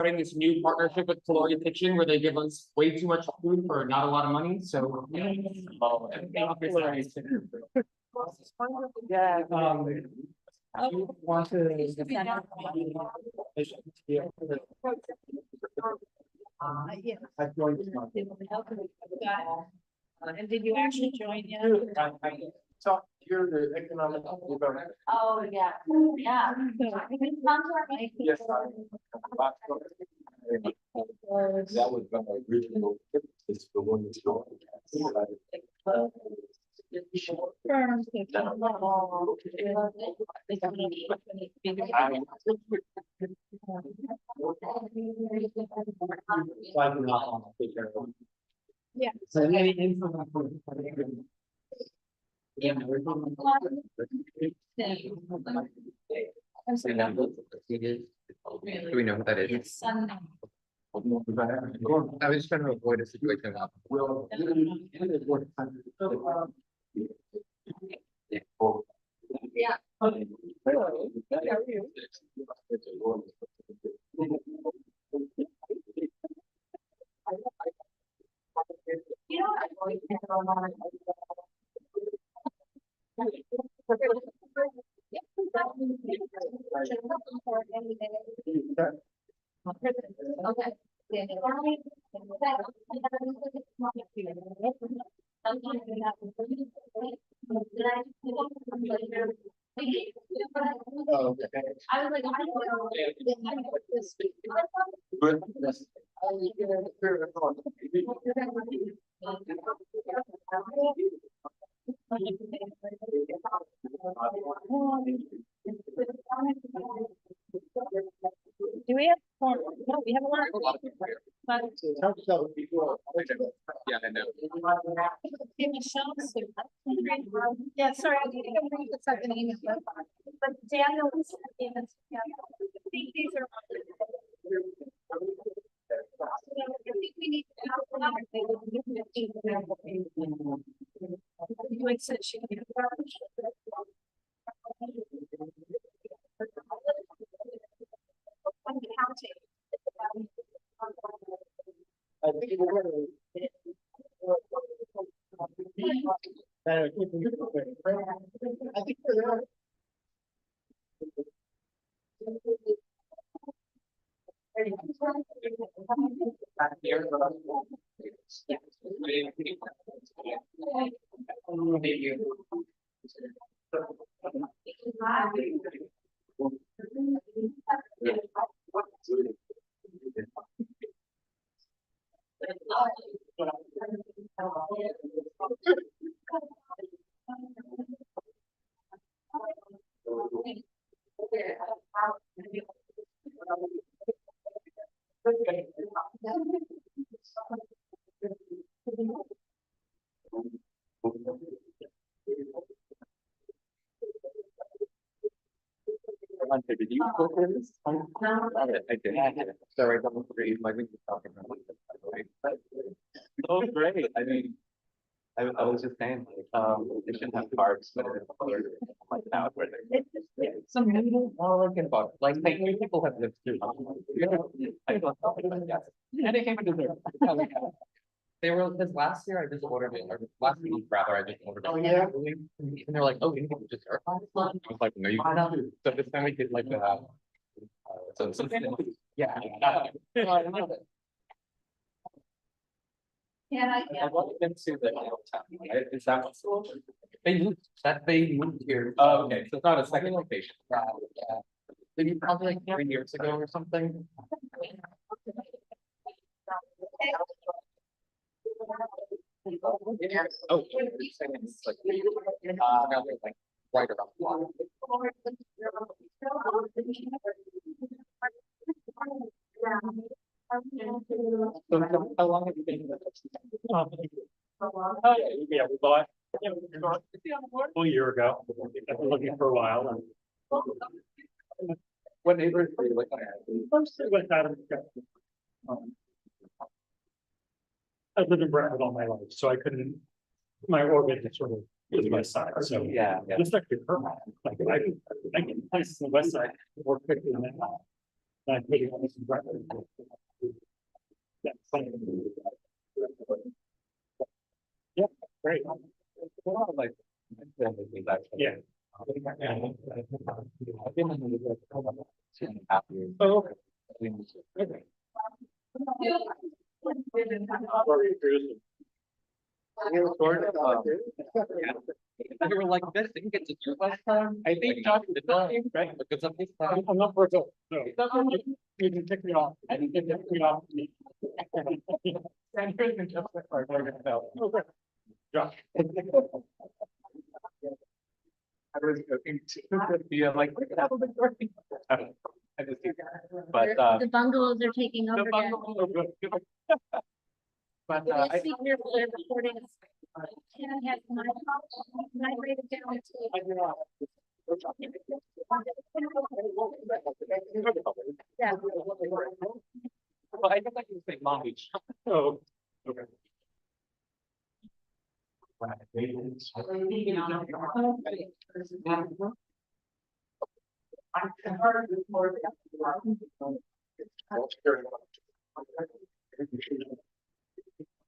starting this new partnership with Caloric Kitchen where they give us way too much food for not a lot of money. So yeah. I want to. Yeah. I've joined. And did you actually join yet? I talked here the economic. Oh, yeah, yeah. Yes. That was my original. It's the one that's going. Yeah. So any info. Yeah. Do we know what that is? It's Sunday. I was just trying to avoid a situation. Yeah. You know what? Okay. Oh, okay. I was like, I don't know. But. Do we have one? No, we have one. Yeah, I know. Yeah, sorry, I think I'm reading the second email. But Daniel was. I think these are. I think we need to. You had said she. I think we're gonna. I think we're there. Did you go for this? I did. Sorry, I don't agree. My wing is talking about it. Oh, great. I mean, I was just saying, they shouldn't have carbs, but it's like now where they're some noodle, like in butter. Like many people have lived through. I don't know. And it came to dessert. They were because last year I just ordered it, or last week rather, I just ordered it. Oh, yeah? And they're like, oh, you can just dessert. I was like, no, you cannot. So this time we did like the so yeah. Yeah, I walked into the right? Is that what's they moved here? Oh, okay, so it's not a second location. Yeah. Maybe probably like 3 years ago or something. Oh, seconds like now they're like right around the block. So how long have you been in the Oh, yeah, we bought a year ago. I've been looking for a while. And what neighborhood were you looking at? first it went out of I've lived in Brentwood all my life, so I couldn't, my orbit is sort of is west side, so. Yeah, yeah. This actually perfect. Like I can places on the west side more quickly than Not putting on this record. Yeah, fine. Yeah, great. Well, like, Yeah. I've been in the 2.5 years. Oh, Okay. We were sort of, yeah. We were like this, didn't get to do last time. I think Josh did not, right? Because of this time. I'm not for it, no. You can pick me off. I can pick me off. And here's the just like our target bell. Okay. Josh. I was joking to be like, we could have a big party. I just, but, The bungalows are taking the over. again. bungalow was good. But, Let's I, see here for the recording. Can I have my, can I write it down? Yeah. well, I guess I can say Long Beach. Oh, okay.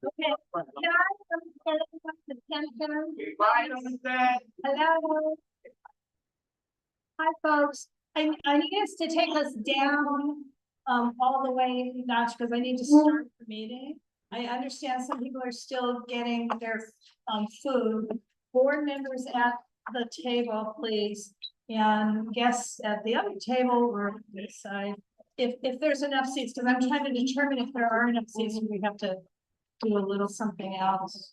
Okay. Can I get attention? Hello. Hi, folks. I need us to take us down, all the way, Notch, because I need to start the meeting. I understand some people are still getting their, food. Board members at the table, please, and guests at the other table or this side. If there's enough seats, because I'm trying to determine if there are enough seats, we have to do a little something else.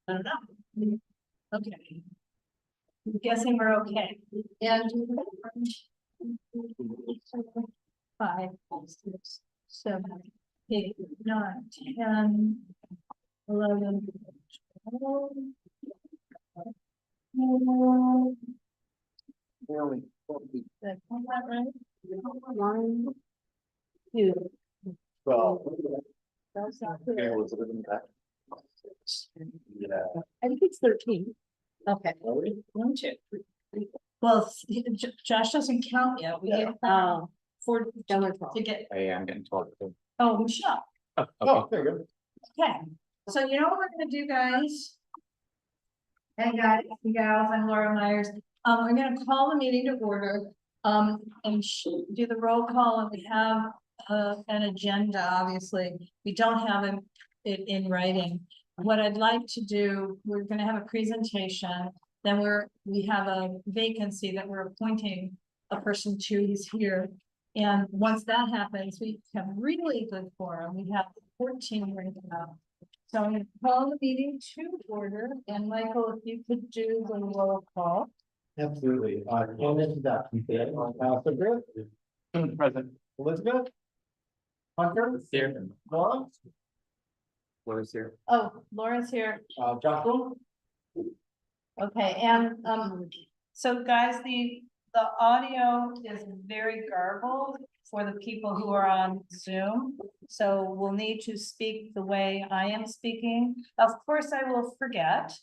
I don't know. Okay. I'm guessing we're okay. And 5, 6, 7, 8, 9, 10, 11, 12. Really? That right? 1, 2. Well. That's not Yeah, good. Elizabeth in the back. Yeah. I think it's 13. Okay. 1, 2, 3. Well, Josh doesn't count yet. We get 4 to get. I am getting told to. Oh, Michelle. Oh, there you go. Okay, so you know what we're gonna do, guys? Hey, guys, you gals, I'm Laura Myers. We're gonna call the meeting to order, and do the roll call, and we have an agenda, obviously. We don't have it in writing. What I'd like to do, we're gonna have a presentation, then we have a vacancy that we're appointing a person to, who's here. And once that happens, we have really good forum. We have 14 right now. So I'm gonna call the meeting to order, and Michael, if you could do the roll call. Absolutely. Candace is absent today. Griff, Present. Elizabeth. Hunter. Here. Laura. Laura's here. Oh, Laura's here. Joshua. Okay, and so guys, the audio is very garbled for the people who are on Zoom. So we'll need to speak the way I am speaking. Of course, I will forget.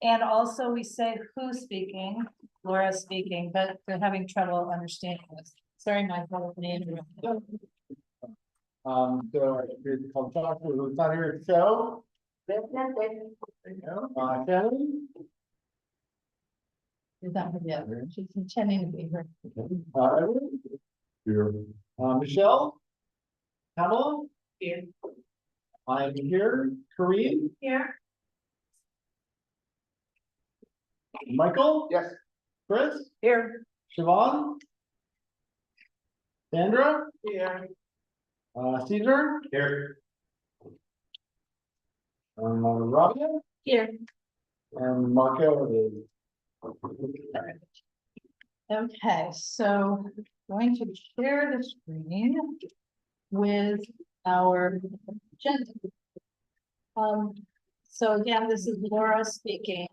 And also we say who's speaking, Laura's speaking, but they're having trouble understanding this. Sorry, Michael. So it's called Joshua, who's not here, so. There you go. Kelly. Is that her yet? She's intending to be here. Edward. Here. Michelle. Pamela. Here. I'm here. Kareem. Here. Michael. Yes. Chris. Here. Siobhan. Sandra. Here. Caesar. Here. Rabia. Here. And Marco is. Okay, so going to share the screen with our agenda. So again, this is Laura speaking.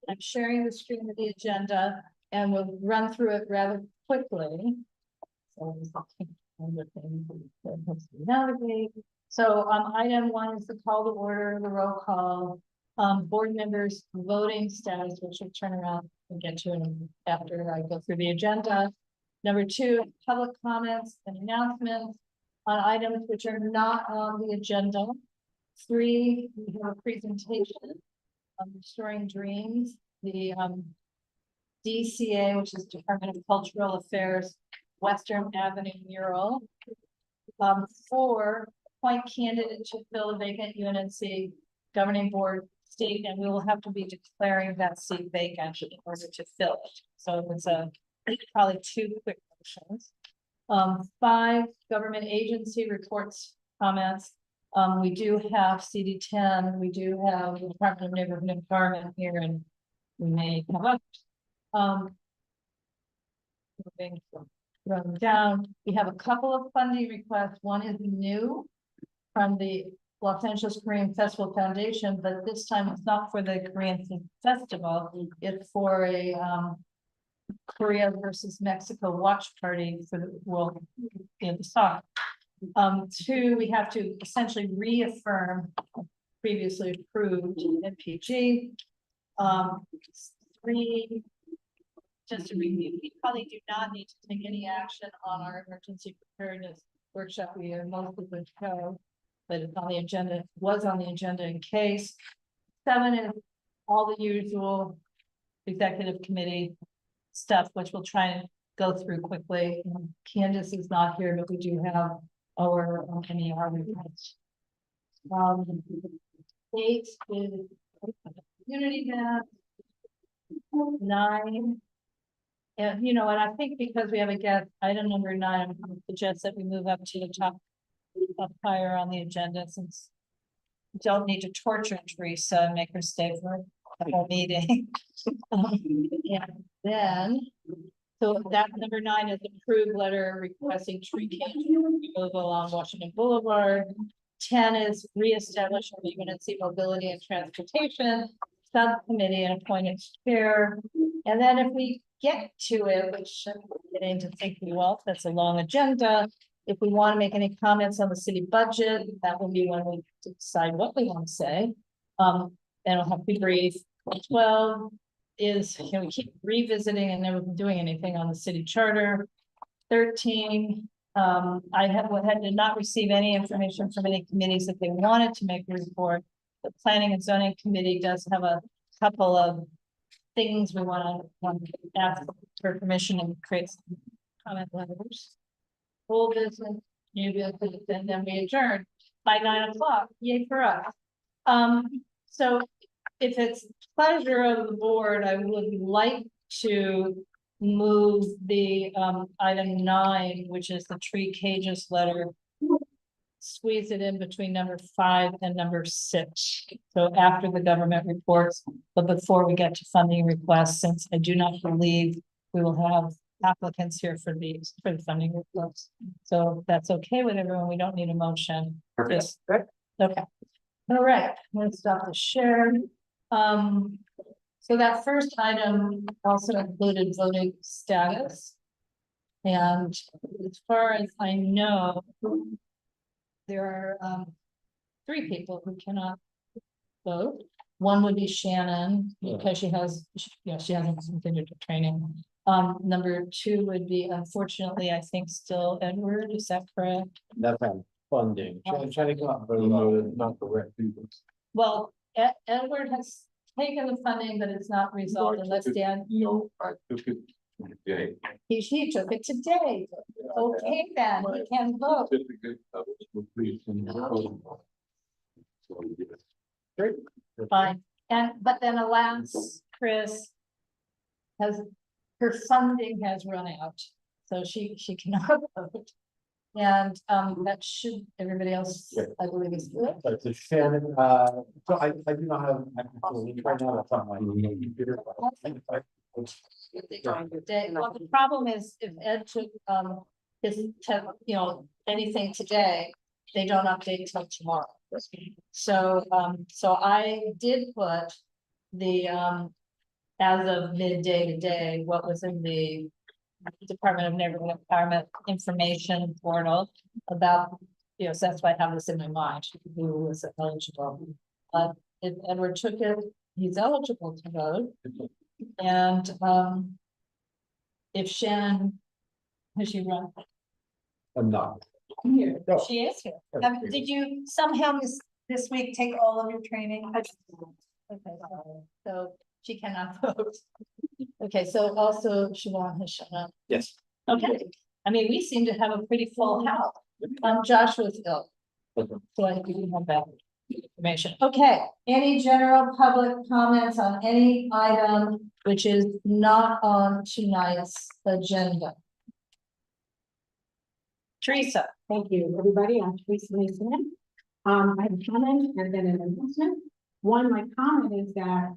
I'm sharing the screen with the agenda, and we'll run through it rather quickly. So navigate. So item 1 is the call to order, the roll call. Board members voting status, which will turn around and get to it after I go through the agenda. Number two, public comments and announcements on items which are not on the agenda. Three, we have a presentation on Restoring Dreams, the DCA, which is Department of Cultural Affairs, Western Avenue mural. Four, appoint candidate to fill a vacant UNC governing board seat, and we will have to be declaring that seat vacant in order to fill it. So it's probably two quick motions. Five, government agency reports, comments. We do have CD10, we do have the Department of Neighborhood Environment here, and we may come up. Moving from down, we have a couple of funding requests. One is new from the Los Angeles Korean Festival Foundation, but this time it's not for the Korean Food Festival. It's for a Korea versus Mexico watch party for the world in the soccer. Two, we have to essentially reaffirm previously approved MPG. Three, just to review, we probably do not need to take any action on our emergency preparedness workshop. We are mostly good to go, but it's on the agenda, was on the agenda in case. Seven is all the usual executive committee stuff, which we'll try and go through quickly. Candace is not here, but we do have our NER reports. 8 is community event. 9. And you know, and I think because we have a guest, item number 9, I'm going to suggest that we move up to the top, up higher on the agenda, since we don't need to torture Teresa and make her stay for the whole meeting. And then, so that number 9 is approved letter requesting tree cage removal on Washington Boulevard. 10 is reestablish the UNC Mobility and Transportation Subcommittee and appointed chair. And then if we get to it, which I'm getting to think we will, that's a long agenda. If we want to make any comments on the city budget, that will be when we decide what we want to say. And it'll have to be brief. 12 is, can we keep revisiting and never doing anything on the city charter? 13, did not receive any information from any committees that they wanted to make a report. The Planning and Zoning Committee does have a couple of things we want to ask for permission and create some comment letters. Full business, new business, and then we adjourn by 9 o'clock. Yay for us. So if it's pleasure of the board, I would like to move the item 9, which is the tree cages letter, squeeze it in between number 5 and number 6. So after the government reports, but before we get to funding requests, since I do not believe we will have applicants here for the funding requests. So that's okay with everyone. We don't need a motion. Yes. Okay. All right. Let's stop the share. So that first item also included voting status. And as far as I know, there are 3 people who cannot vote. One would be Shannon, because she hasn't completed her training. Number 2 would be, unfortunately, I think still Edward, is that correct? That's on funding. Trying to come up with not the right people. Well, Edward has taken the funding, but it's not resolved unless Dan, No, I took it today. he took it today. Okay, then, he can vote. Great. Fine, but then alas, Chris has, her funding has run out, so she cannot vote. And that should, everybody else, I believe is good. But the Shannon, so I do not have, right now, that's on my computer. Well, the problem is if Ed took anything today, they don't update till tomorrow. So I did put the as of midday today, what was in the Department of Neighborhood Environment information portal about, so that's why I have this in my mind, who was eligible. If Edward took it, he's eligible to vote. And if Shannon Has she run? I'm not. Here, No. she is here. Okay. Did you somehow this week take all of your training? Okay, so she cannot vote. Okay, so also Siobhan has shown up. Yes. Okay, I mean, we seem to have a pretty full house. Joshua's ill. Okay. So I do have that information. Okay, any general public comments on any item which is not on tonight's agenda? Teresa. Thank you, everybody. I'm Teresa Mason. I have a comment and then an announcement. One, my comment is that,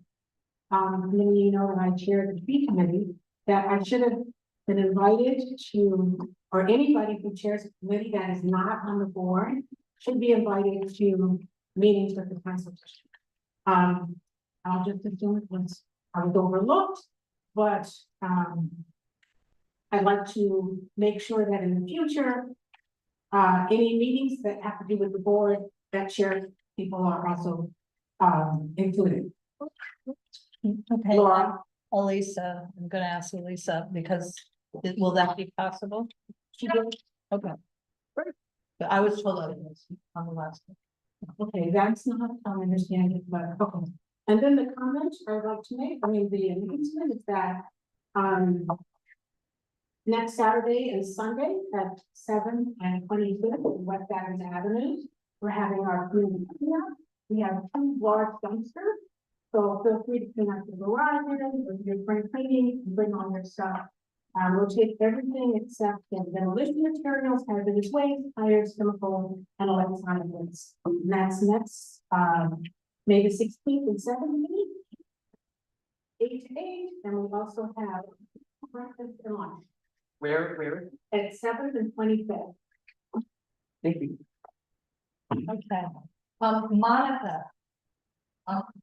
many of you know that I chair the tree committee, that I should have been invited to, or anybody who chairs a committee that is not on the board should be invited to meetings with the council. I'll just assume it was, I was overlooked, but, I'd like to make sure that in the future, any meetings that have to do with the board, that chair people are also, included. Okay, Laura, Elisa, I'm gonna ask Elisa because will that be possible? she did, Okay. But I was told otherwise on the last. okay, that's not, I understand it, but, okay. And then the comment I'd like to make, I mean, the announcement is that, next Saturday and Sunday at 7 and 25th West Adams Avenue, we're having our community cleanup. We have 2 large dumpsters. So feel free to clean up the garages, with your spring cleaning, bring all your stuff. We'll take everything except the demolition materials, hazardous waste, tires, chemical, and electronic waste. And that's next, May the 16th and 17th, 8 to 8, and we also have breakfast and lunch Where? at 7th and 25th. Thank you. Okay, Monica.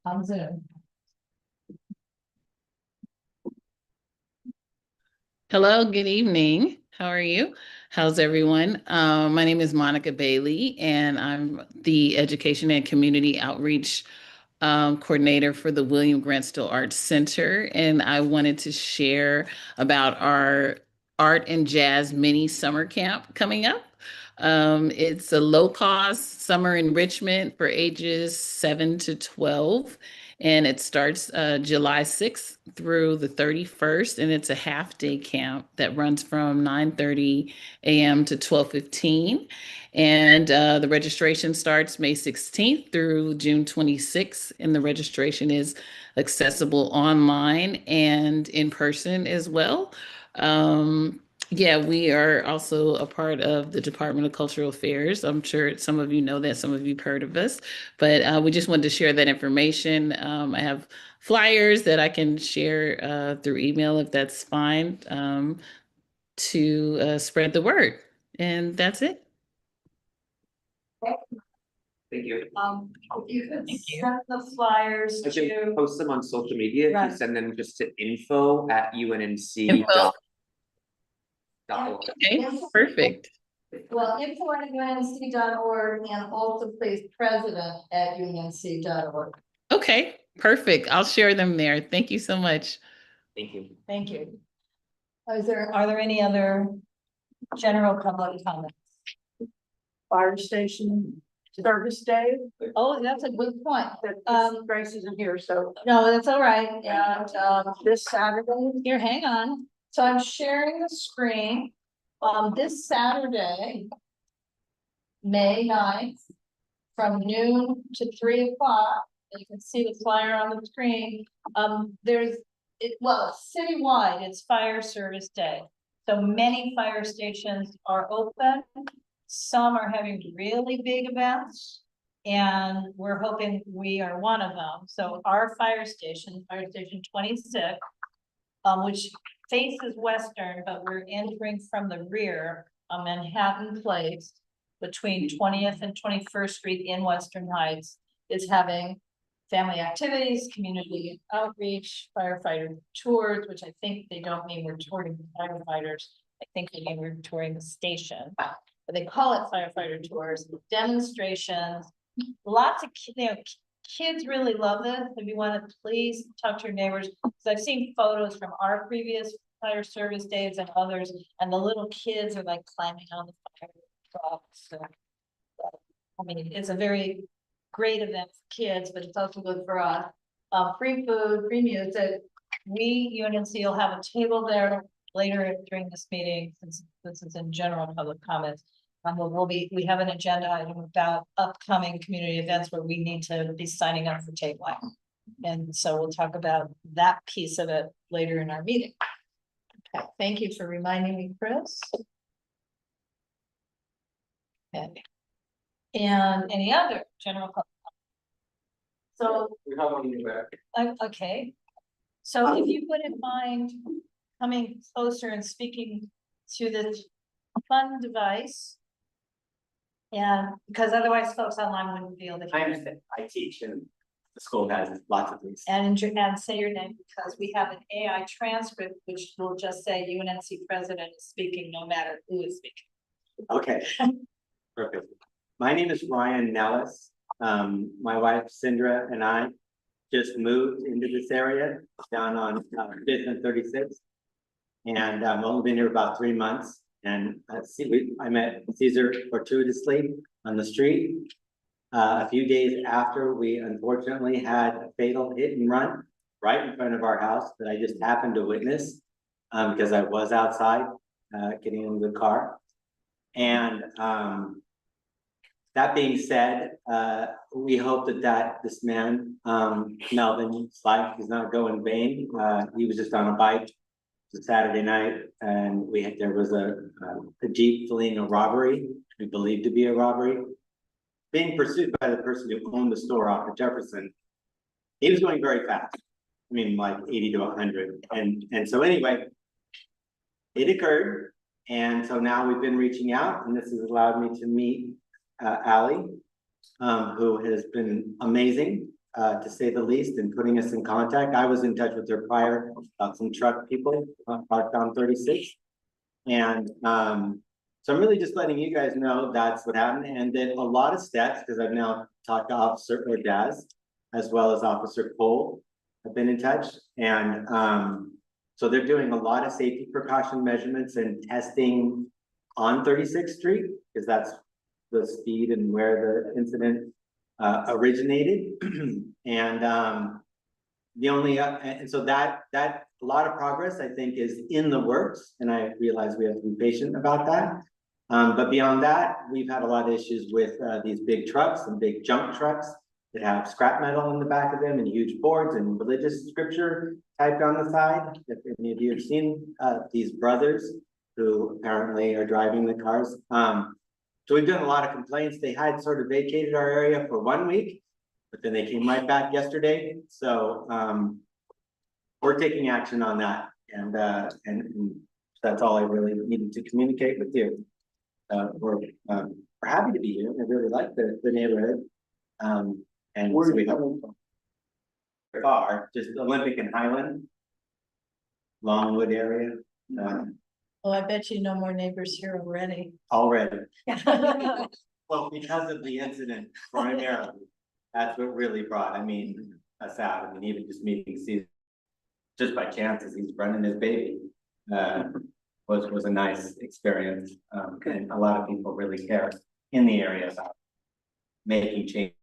On Zoom. Hello, good evening. How are you? How's everyone? My name is Monica Bailey, and I'm the Education and Community Outreach coordinator for the William Grant Still Arts Center. And I wanted to share about our art and jazz mini summer camp coming up. It's a low-cost summer enrichment for ages 7 to 12. And it starts July 6th through the 31st, and it's a half-day camp that runs from 9:30 a.m. to 12:15. And the registration starts May 16th through June 26th, and the registration is accessible online and in person as well. Yeah, we are also a part of the Department of Cultural Affairs. I'm sure some of you know that, some of you've heard of us, but we just wanted to share that information. I have flyers that I can share through email if that's fine, to spread the word. And that's it. Thank you. If you could Thank you. send the flyers I can to, post them on social media. If Right. you send them just to info@unnc. Info. .org. Okay, perfect. well, info@unc.org and also please president@unc.org. Okay, perfect. I'll share them there. Thank you so much. Thank you. Thank you. Are there any other general public comments? Fire station service day. Oh, that's a good point. Grace isn't here, so No, that's all right. And this Saturday, here, hang on. So I'm sharing the screen. This Saturday, May 9th, from noon to 3 o'clock. You can see the flyer on the screen. Well, citywide, it's Fire Service Day. So many fire stations are open. Some are having really big events. And we're hoping we are one of them. So our fire station 26, which faces Western, but we're entering from the rear on Manhattan Place between 20th and 21st Street in Western Heights, is having family activities, community outreach, firefighter tours, which I think they don't mean we're touring the firefighters. I think they mean we're touring the station, but they call it firefighter tours, demonstrations, lots of, kids really love this. If you want to please talk to your neighbors, because I've seen photos from our previous fire service days and others, and the little kids are like climbing on the fire trucks. So, I mean, it's a very great event for kids, but it's also good for us. Free food, free music. We, UNC will have a table there later during this meeting, since this is in general public comments. We have an agenda item about upcoming community events where we need to be signing up for table. And so we'll talk about that piece of it later in our meeting. Okay, thank you for reminding me, Chris. Okay. And any other general public? So, We have one in the back. okay. So if you wouldn't mind coming closer and speaking to the fun device. And because otherwise folks online wouldn't be able to I hear. understand, I teach and the school has lots of things. And say your name, because we have an AI transcript, which will just say UNC president is speaking, no matter who is speaking. Okay, perfect. My name is Ryan Nellis. My wife Cindra and I just moved into this area down on 5th and 36th. And I've only been here about 3 months. And I met Caesar fortuitously on the street. A few days after, we unfortunately had a fatal hit and run right in front of our house that I just happened to witness because I was outside getting into the car. And that being said, we hope that this man, Melvin's life is not going in vain. He was just on a bike. It was a Saturday night, and there was a Jeep fleeing a robbery, we believed to be a robbery, being pursued by the person who owned the store off of Jefferson. He was going very fast. I mean, like 80 to 100. And so anyway, it occurred. And so now we've been reaching out, and this has allowed me to meet Allie, who has been amazing, to say the least, in putting us in contact. I was in touch with her prior, some truck people parked on 36. And so I'm really just letting you guys know that's what happened. And then a lot of steps, because I've now talked to Officer Ordaz, as well as Officer Cole, have been in touch. And so they're doing a lot of safety precaution measurements and testing on 36th Street, because that's the speed and where the incident originated. And and so that a lot of progress, I think, is in the works, and I realize we have to be patient about that. But beyond that, we've had a lot of issues with these big trucks and big junk trucks that have scrap metal in the back of them and huge boards and religious scripture typed on the side. If any of you have seen these brothers who apparently are driving the cars. So we've done a lot of complaints. They had sort of vacated our area for 1 week, but then they came right back yesterday. So we're taking action on that. And that's all I really needed to communicate with you. We're happy to be here. I really like the neighborhood. And Where so are we you have coming from? just Olympic and Highland, Longwood area, Well, I bet you no more neighbors here already. already. Well, because of the incident primarily, that's what really brought, us out. I mean, even just meeting Caesar, just by chance as he's running his baby, was a nice experience. And a lot of people really care in the area about making change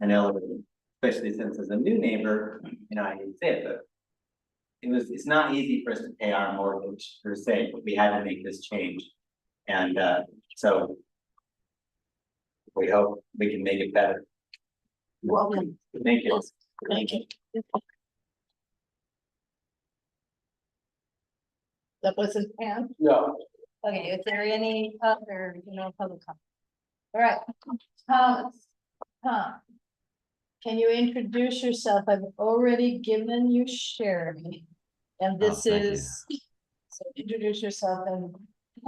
and elevating, especially since as a new neighbor, I hate to say it, but it's not easy for us to pay our mortgage per se, but we had to make this change. And so we hope we can make it better. Welcome. Thank you. Thank you. That wasn't Pam? No. Okay, is there any other, public comment? All right, Thomas, Tom. Can you introduce yourself? I've already given you Sherry. And this thank you. is, so introduce yourself and.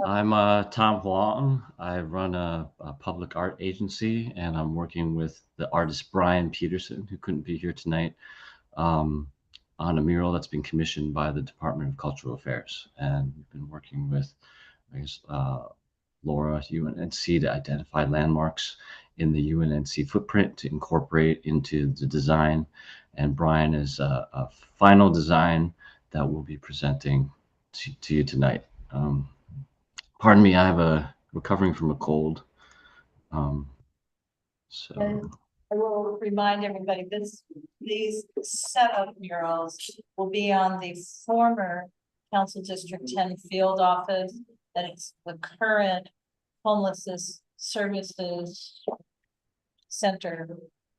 I'm Tom Huang. I run a public art agency, and I'm working with the artist Brian Peterson, who couldn't be here tonight, on a mural that's been commissioned by the Department of Cultural Affairs. And we've been working with, Laura, UNC, to identify landmarks in the UNC footprint to incorporate into the design. And Brian is a final design that we'll be presenting to you tonight. Pardon me, I have recovering from a cold. So And I will remind everybody, these set of murals will be on the former Council District 10 field office. That it's the current homelessness services center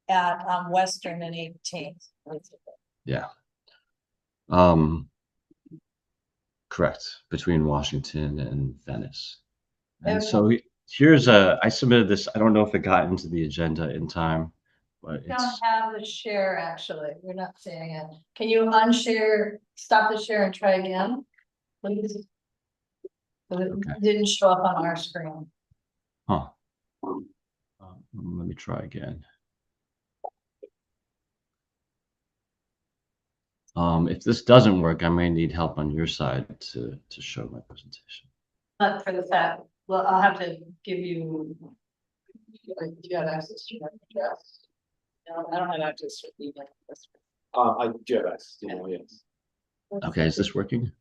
at Western and 18th. yeah. Correct, between Washington and Venice. And so here's I submitted this. I don't know if it got into the agenda in time, but We don't it's have the share, actually. We're not seeing it. Can you unshare, stop the share and try again? Please. But it Okay. didn't show up on our screen. huh. Let me try again. If this doesn't work, I may need help on your side to show my presentation. Not for the fact, well, I'll have to give you. You have access to my address. No, I don't have access to the email. I do have access to email, yes. Okay, is this working?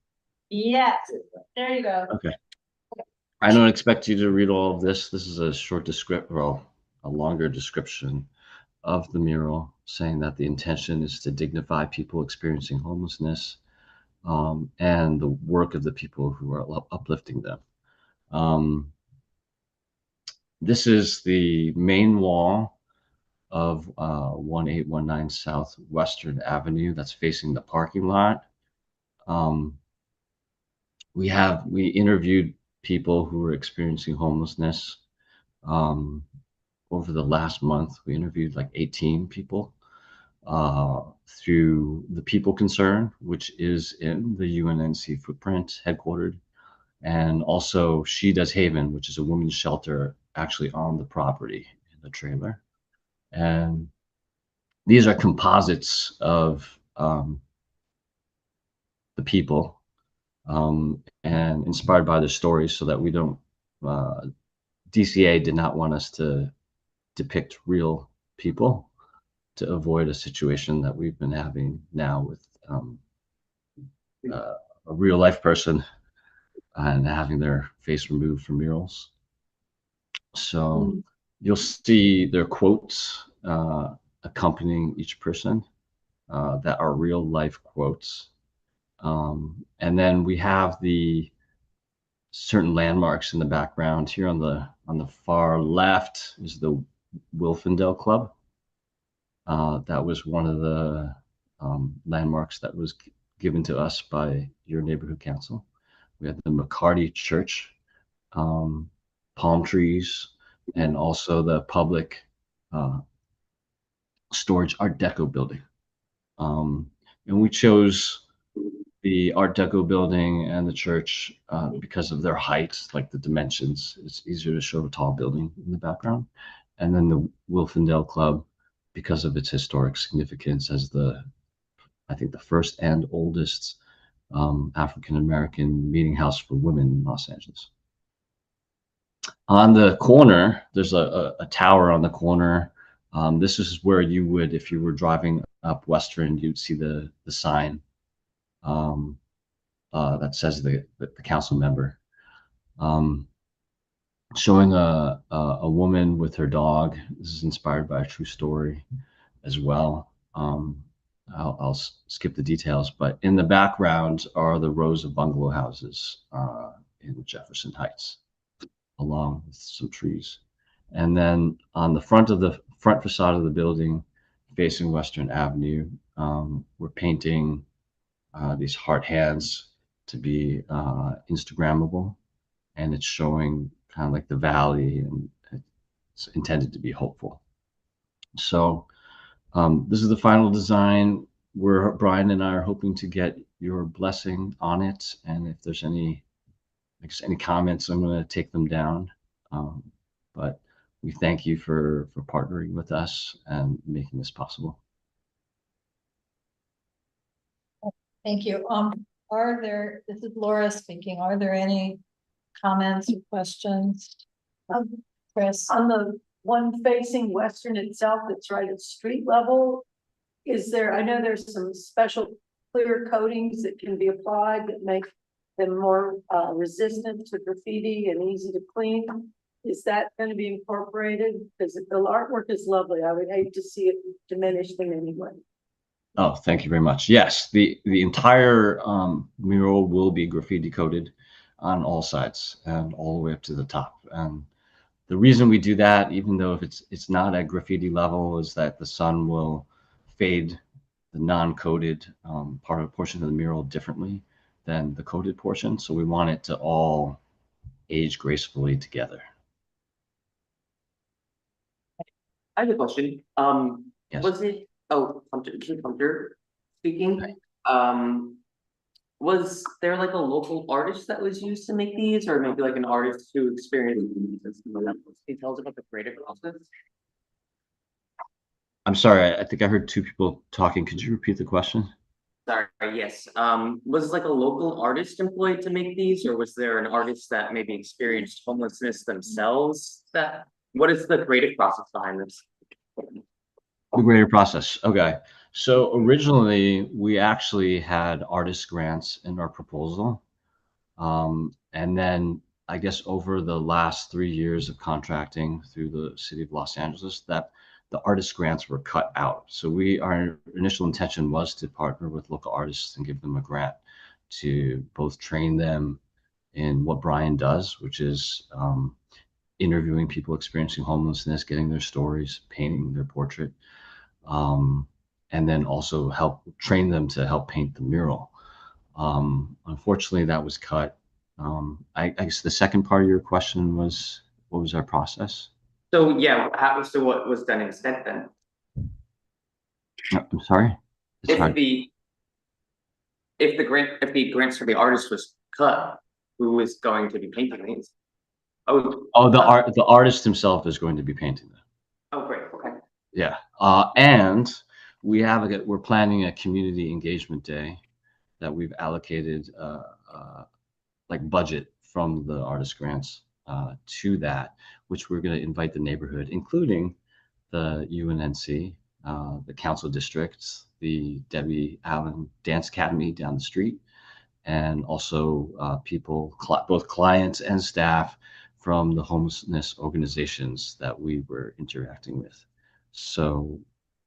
Yes, there you go. Okay. I don't expect you to read all of this. This is a short description, well, a longer description of the mural, saying that the intention is to dignify people experiencing homelessness, and the work of the people who are uplifting them. This is the main wall of 1819 South Western Avenue that's facing the parking lot. We interviewed people who were experiencing homelessness. Over the last month, we interviewed like 18 people through the People Concern, which is in the UNNC footprint headquartered, and also She Does Haven, which is a women's shelter actually on the property in the trailer. And these are composites of the people, and inspired by their stories, so that we don't, DCA did not want us to depict real people to avoid a situation that we've been having now with a real life person and having their face removed from murals. So you'll see their quotes accompanying each person that are real life quotes. And then we have the certain landmarks in the background. Here on the far left is the Wilfendale Club. That was one of the landmarks that was given to us by your neighborhood council. We have the McCarty Church, palm trees, and also the public storage Art Deco building. And we chose the Art Deco building and the church because of their height, like the dimensions. It's easier to show a tall building in the background. And then the Wilfendale Club, because of its historic significance as I think the first and oldest African-American meeting house for women in Los Angeles. On the corner, there's a tower on the corner. This is where you would, if you were driving up Western, you'd see the sign that says the council member, showing a woman with her dog. This is inspired by a true story as well. I'll skip the details, but in the background are the rows of bungalow houses in Jefferson Heights, along with some trees. And then on the front facade of the building, facing Western Avenue, we're painting these heart hands to be Instagrammable, and it's showing kind of like the valley, and it's intended to be hopeful. So this is the final design. Brian and I are hoping to get your blessing on it, and if there's any comments, I'm going to take them down. But we thank you for partnering with us and making this possible. Thank you. This is Laura speaking. Are there any comments or questions? Chris? On the one facing Western itself, that's right at street level, I know there's some special clear coatings that can be applied that make them more resistant to graffiti and easy to clean. Is that gonna be incorporated? Because the artwork is lovely. I would hate to see it diminished in any way. Oh, thank you very much. Yes, the entire mural will be graffiti coated on all sides and all the way up to the top. And the reason we do that, even though if it's not at graffiti level, is that the sun will fade the non-coated portion of the mural differently than the coated portion. So we want it to all age gracefully together. I have a question. Yes. Was it, Hunter speaking? Was there like a local artist that was used to make these, or maybe like an artist who experienced these? Details about the creative process? I'm sorry, I think I heard two people talking. Could you repeat the question? Sorry, yes. Was like a local artist employed to make these, or was there an artist that maybe experienced homelessness themselves? What is the creative process behind this? The greater process. Okay. So originally we actually had artist grants in our proposal. And then I guess over the last 3 years of contracting through the city of Los Angeles, that the artist grants were cut out. So our initial intention was to partner with local artists and give them a grant to both train them in what Brian does, which is interviewing people experiencing homelessness, getting their stories, painting their portrait, and then also help train them to help paint the mural. Unfortunately, that was cut. I guess the second part of your question was, what was our process? So yeah, so what was done instead then? I'm sorry. If the grants for the artist was cut, who is going to be painting these? The artist himself is going to be painting them. Oh, great. Okay. Yeah. And we're planning a community engagement day that we've allocated like budget from the artist grants to that, which we're going to invite the neighborhood, including the Unnc, the council districts, the Debbie Allen Dance Academy down the street, and also people, both clients and staff from the homelessness organizations that we were interacting with. So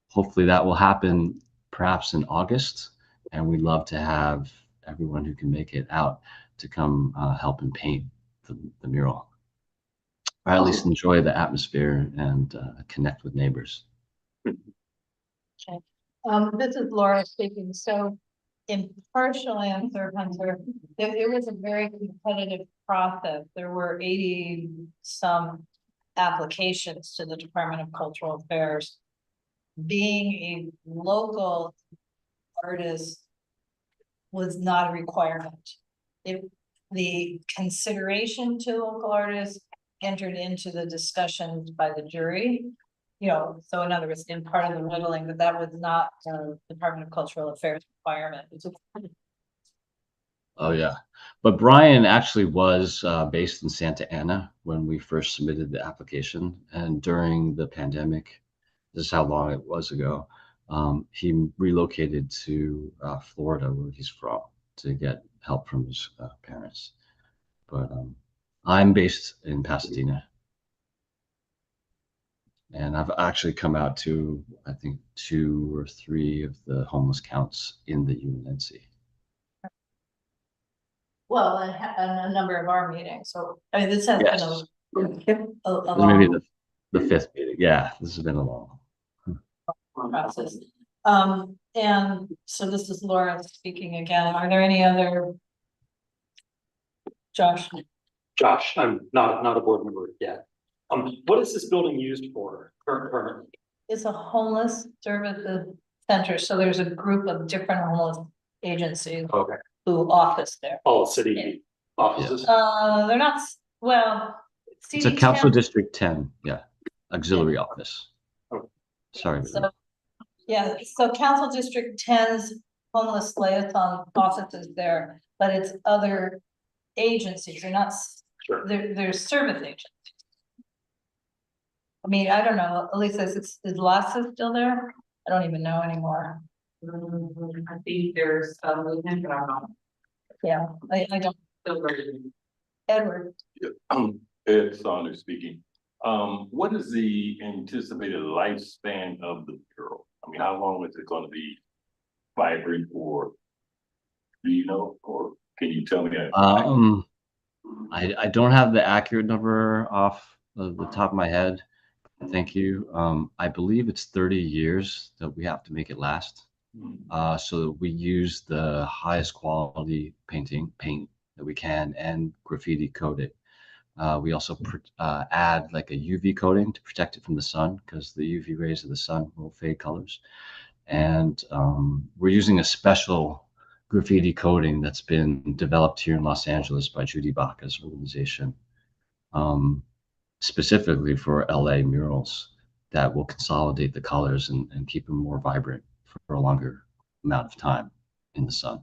hopefully that will happen perhaps in August, and we'd love to have everyone who can make it out to come help and paint the mural, or at least enjoy the atmosphere and connect with neighbors. This is Laura speaking. So in partial answer, Hunter, it was a very competitive process. There were 80 some applications to the Department of Cultural Affairs. Being a local artist was not a requirement. If the consideration to local artists entered into the discussions by the jury, so in other words, in part of the whittling, but that was not the Department of Cultural Affairs requirement. Oh yeah, but Brian actually was based in Santa Ana when we first submitted the application, and during the pandemic, this is how long it was ago, he relocated to Florida, where he's from, to get help from his parents. But I'm based in Pasadena, and I've actually come out to, I think, 2 or 3 of the homeless counts in the UNC. Well, and a number of our meetings. So I mean, this has Yes. been a Maybe long the 5th meeting. Yeah, this has been a long process. And so this is Laura speaking again. Are there any other? Josh? Josh, I'm not a board member yet. What is this building used for currently? It's a homeless services center. So there's a group of different homeless agencies Okay. who office there. All city offices? They're not, well. It's a council district 10, yeah, auxiliary office. Oh. Sorry. So, yeah, so council district 10's homeless liaison offices there, but it's other agencies. They're not, Sure. they're service agents. I mean, I don't know, Elisa, is Lassa still there? I don't even know anymore. I think there's a movement, but I'm not. Yeah, I don't Edward, Ed Saunders speaking. What is the anticipated lifespan of the mural? I mean, how long is it gonna be vibrant or? Do you know, or can you tell me? I don't have the accurate number off the top of my head. Thank you. I believe it's 30 years that we have to make it last. So we use the highest quality paint that we can and graffiti coat it. We also add like a UV coating to protect it from the sun because the UV rays of the sun will fade colors. And we're using a special graffiti coating that's been developed here in Los Angeles by Judy Baca's organization, specifically for LA murals that will consolidate the colors and keep them more vibrant for a longer amount of time in the sun.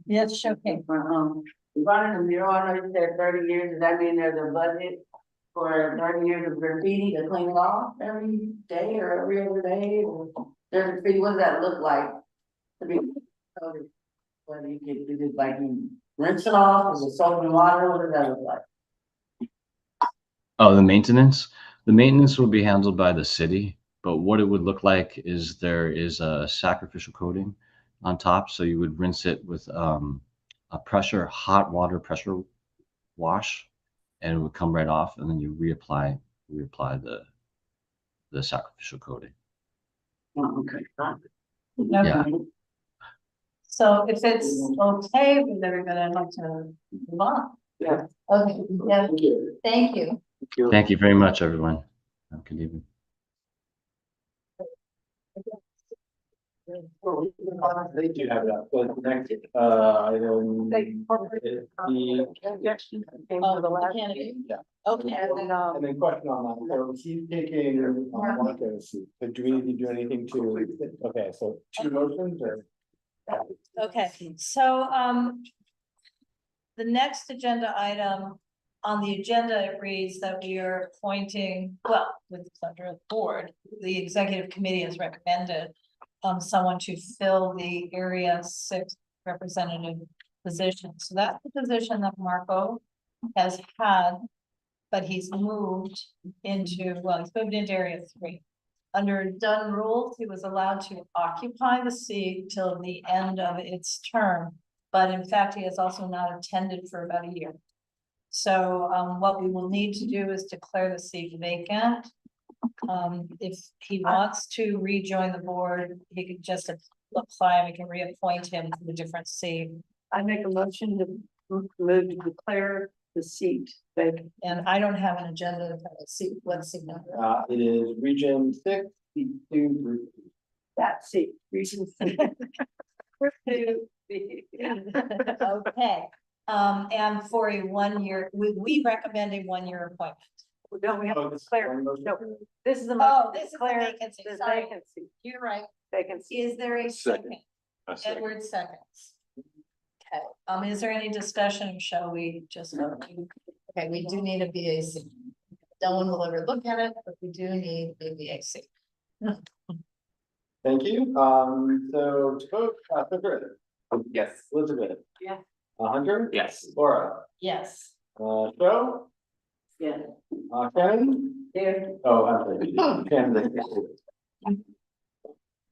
yes, Showcase. Running a mural, I know you said 30 years, does that mean there's a budget for 30 years of graffiti to clean it off every day or every other day? Or there's graffiti, what does that look like? To be coated? Whether you can, is it like you rinse it off, is it soap and water, what does that look like? Oh, the maintenance? The maintenance will be handled by the city, but what it would look like is there is a sacrificial coating on top. So you would rinse it with a hot water pressure wash, and it would come right off, and then you reapply the sacrificial coating. Oh, okay. Yeah. So if it's okay with everybody, I'd like to move on. Yeah. Okay, yeah, thank you. Thank you very much, everyone. Have a good evening. They do have that, but next, item. Yeah. Okay. And then question on that, so he's taking Marco's seat, but do we need to do anything to, okay, so 2 motions or? Okay, so, the next agenda item on the agenda, it reads that we are appointing, well, with the pleasure of the board, the executive committee has recommended someone to fill the Area 6 representative position. So that's the position that Marco has had, but he's moved into Area 3. Under Dunn rules, he was allowed to occupy the seat till the end of its term, but in fact, he has also not attended for about a year. So what we will need to do is declare the seat vacant. If he wants to rejoin the board, he could just apply and we can reappoint him to a different seat. I make a motion to move to declare the seat vacant. And I don't have an agenda for the seat. What seat number? It is region 6, seat 2. That seat, reason. Okay, and for a 1 year, we recommend a 1 year appointment. Don't we have Oh, to this is declare? one motion? No, this is the Oh, motion to this is the declare vacancy, the sorry. vacancy, You're right. vacancy. Is there a second? Edward seconds. Okay, is there any discussion, or shall we just vote? Okay, we do need a BAC. No one will ever look at it, but we do need a BAC. Thank you, so to vote, Chris. Yes. Elizabeth. Yeah. Hunter. Yes. Laura. Yes. Joe. Yeah. Shannon. There. Oh, I'm sorry. Shannon.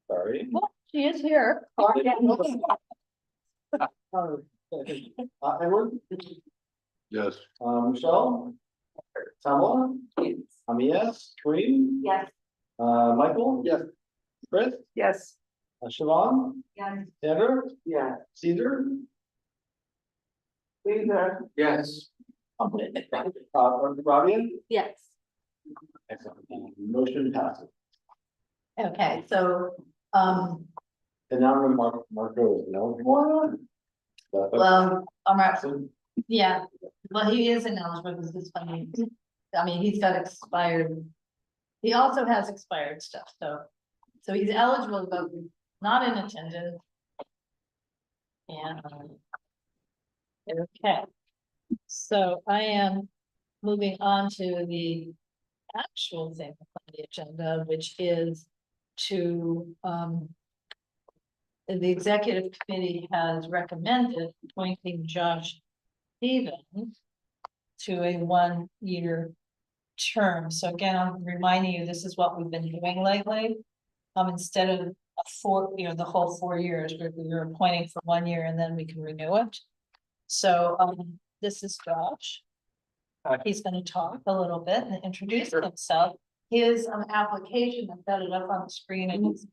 Sorry. Well, she is here. Edward. Yes. Michelle. Tamala. Yes. Kareem. Yes. Michael. Yes. Chris. Yes. Siobhan. Yes. Sandra. Yeah. Caesar. Caesar. Yes. Rabia. Yes. Excellent. Motion passes. Okay, so, And now Marco is eligible. well, yeah, well, he is ineligible because it's funny. I mean, he's got expired. He also has expired stuff, so he's eligible, but not in attendance. And. Okay, so I am moving on to the actual thing on the agenda, which is to the executive committee has recommended appointing Josh Stevens to a 1-year term. So again, I'm reminding you, this is what we've been doing lately. Instead of the whole 4 years, we're appointing for 1 year and then we can renew it. So, this is Josh. He's gonna talk a little bit and introduce himself. His, application, I've got it up on the screen and it's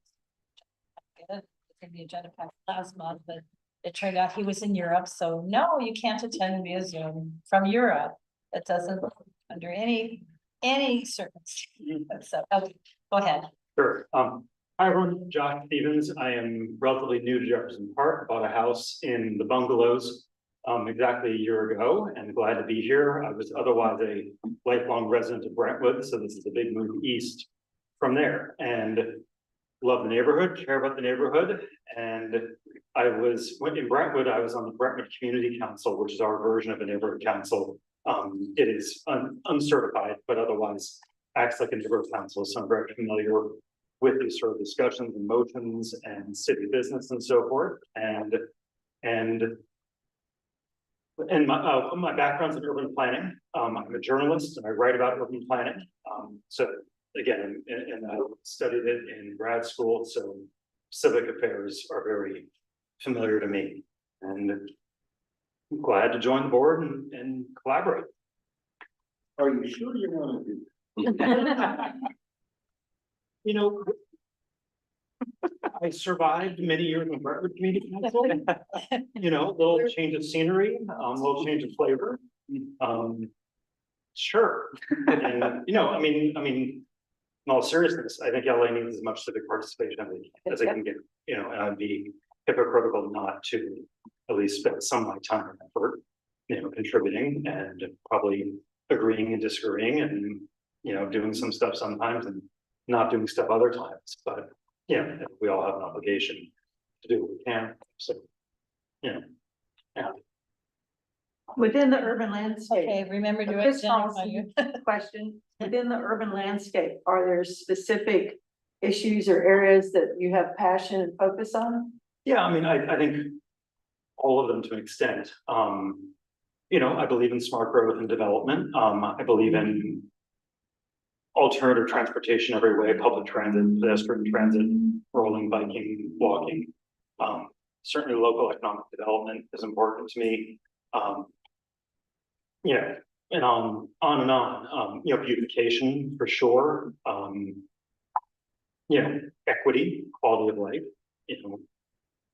in the agenda pack last month, but it turned out he was in Europe, so no, you can't attend via Zoom from Europe. That doesn't, under any circumstance. So, okay, go ahead. Sure. Hi, everyone, Josh Stevens. I am relatively new to Jefferson Park, bought a house in the bungalows exactly a year ago, and glad to be here. I was otherwise a lifelong resident of Brentwood, so this is a big move east from there, and love the neighborhood, care about the neighborhood. And when in Brentwood, I was on the Brentwood Community Council, which is our version of a neighborhood council. It is uncertified, but otherwise acts like a neighborhood council, so I'm very familiar with these sort of discussions and motions and city business and so forth. And my background's in urban planning. I'm a journalist and I write about urban planning. So again, and I studied it in grad school, so civic affairs are very familiar to me. And I'm glad to join the board and collaborate. Are you sure you want to do that? You know, I survived many years in Brentwood Community Council. You know, a little change of scenery, a little change of flavor. Sure. And, you know, I mean, in all seriousness, I think LA needs as much civic participation as they can get, you know, and I'd be hypocritical not to at least spend some of my time and effort, you know, contributing and probably agreeing and disagreeing and, you know, doing some stuff sometimes and not doing stuff other times. But, you know, we all have an obligation to do what we can. So, you know, yeah. Within the urban landscape. Okay, remember to This identify you. question, within the urban landscape, are there specific issues or areas that you have passion and focus on? Yeah, I mean, I think all of them to an extent. You know, I believe in smart growth and development. I believe in alternative transportation every way, public transit, pedestrian transit, rolling, biking, walking. Certainly local economic development is important to me. You know, and on and on, you know, beautification for sure. You know, equity, quality of life, you know,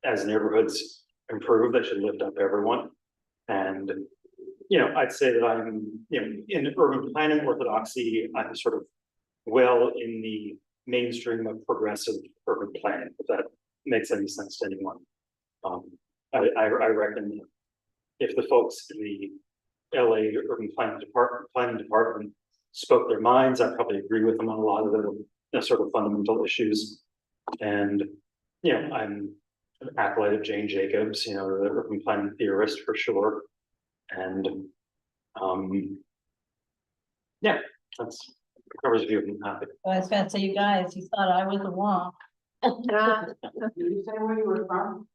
as neighborhoods improve, they should lift up everyone. And, you know, I'd say that I'm, you know, in urban planning orthodoxy, I'm sort of well in the mainstream of progressive urban planning, if that makes any sense to anyone. I reckon that if the folks in the LA urban planning department spoke their minds, I probably agree with them on a lot of the sort of fundamental issues. And, you know, I'm an acolyte of Jane Jacobs, you know, the urban planning theorist for sure. And yeah, that's covers a few of them. Happy. I was gonna say, you guys, you thought I was the one. Did you say where you were from?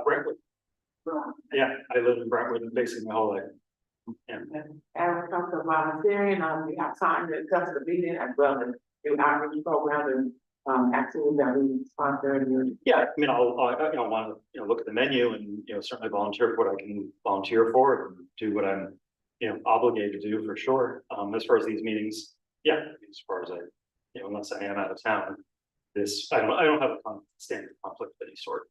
Brentwood. Yeah, I lived in Brentwood basically my whole life. Yeah. And when it comes to volunteering, we have time to come to the meeting as well as do outreach programs and activities that we sponsor. And Yeah, I mean, I'll you know, want to, you know, look at the menu and, you know, certainly volunteer for what I can volunteer for and do what I'm, you know, obligated to do for sure. As far as these meetings, yeah, as far as you know, unless I am out of town, I don't have a standing conflict of any sort.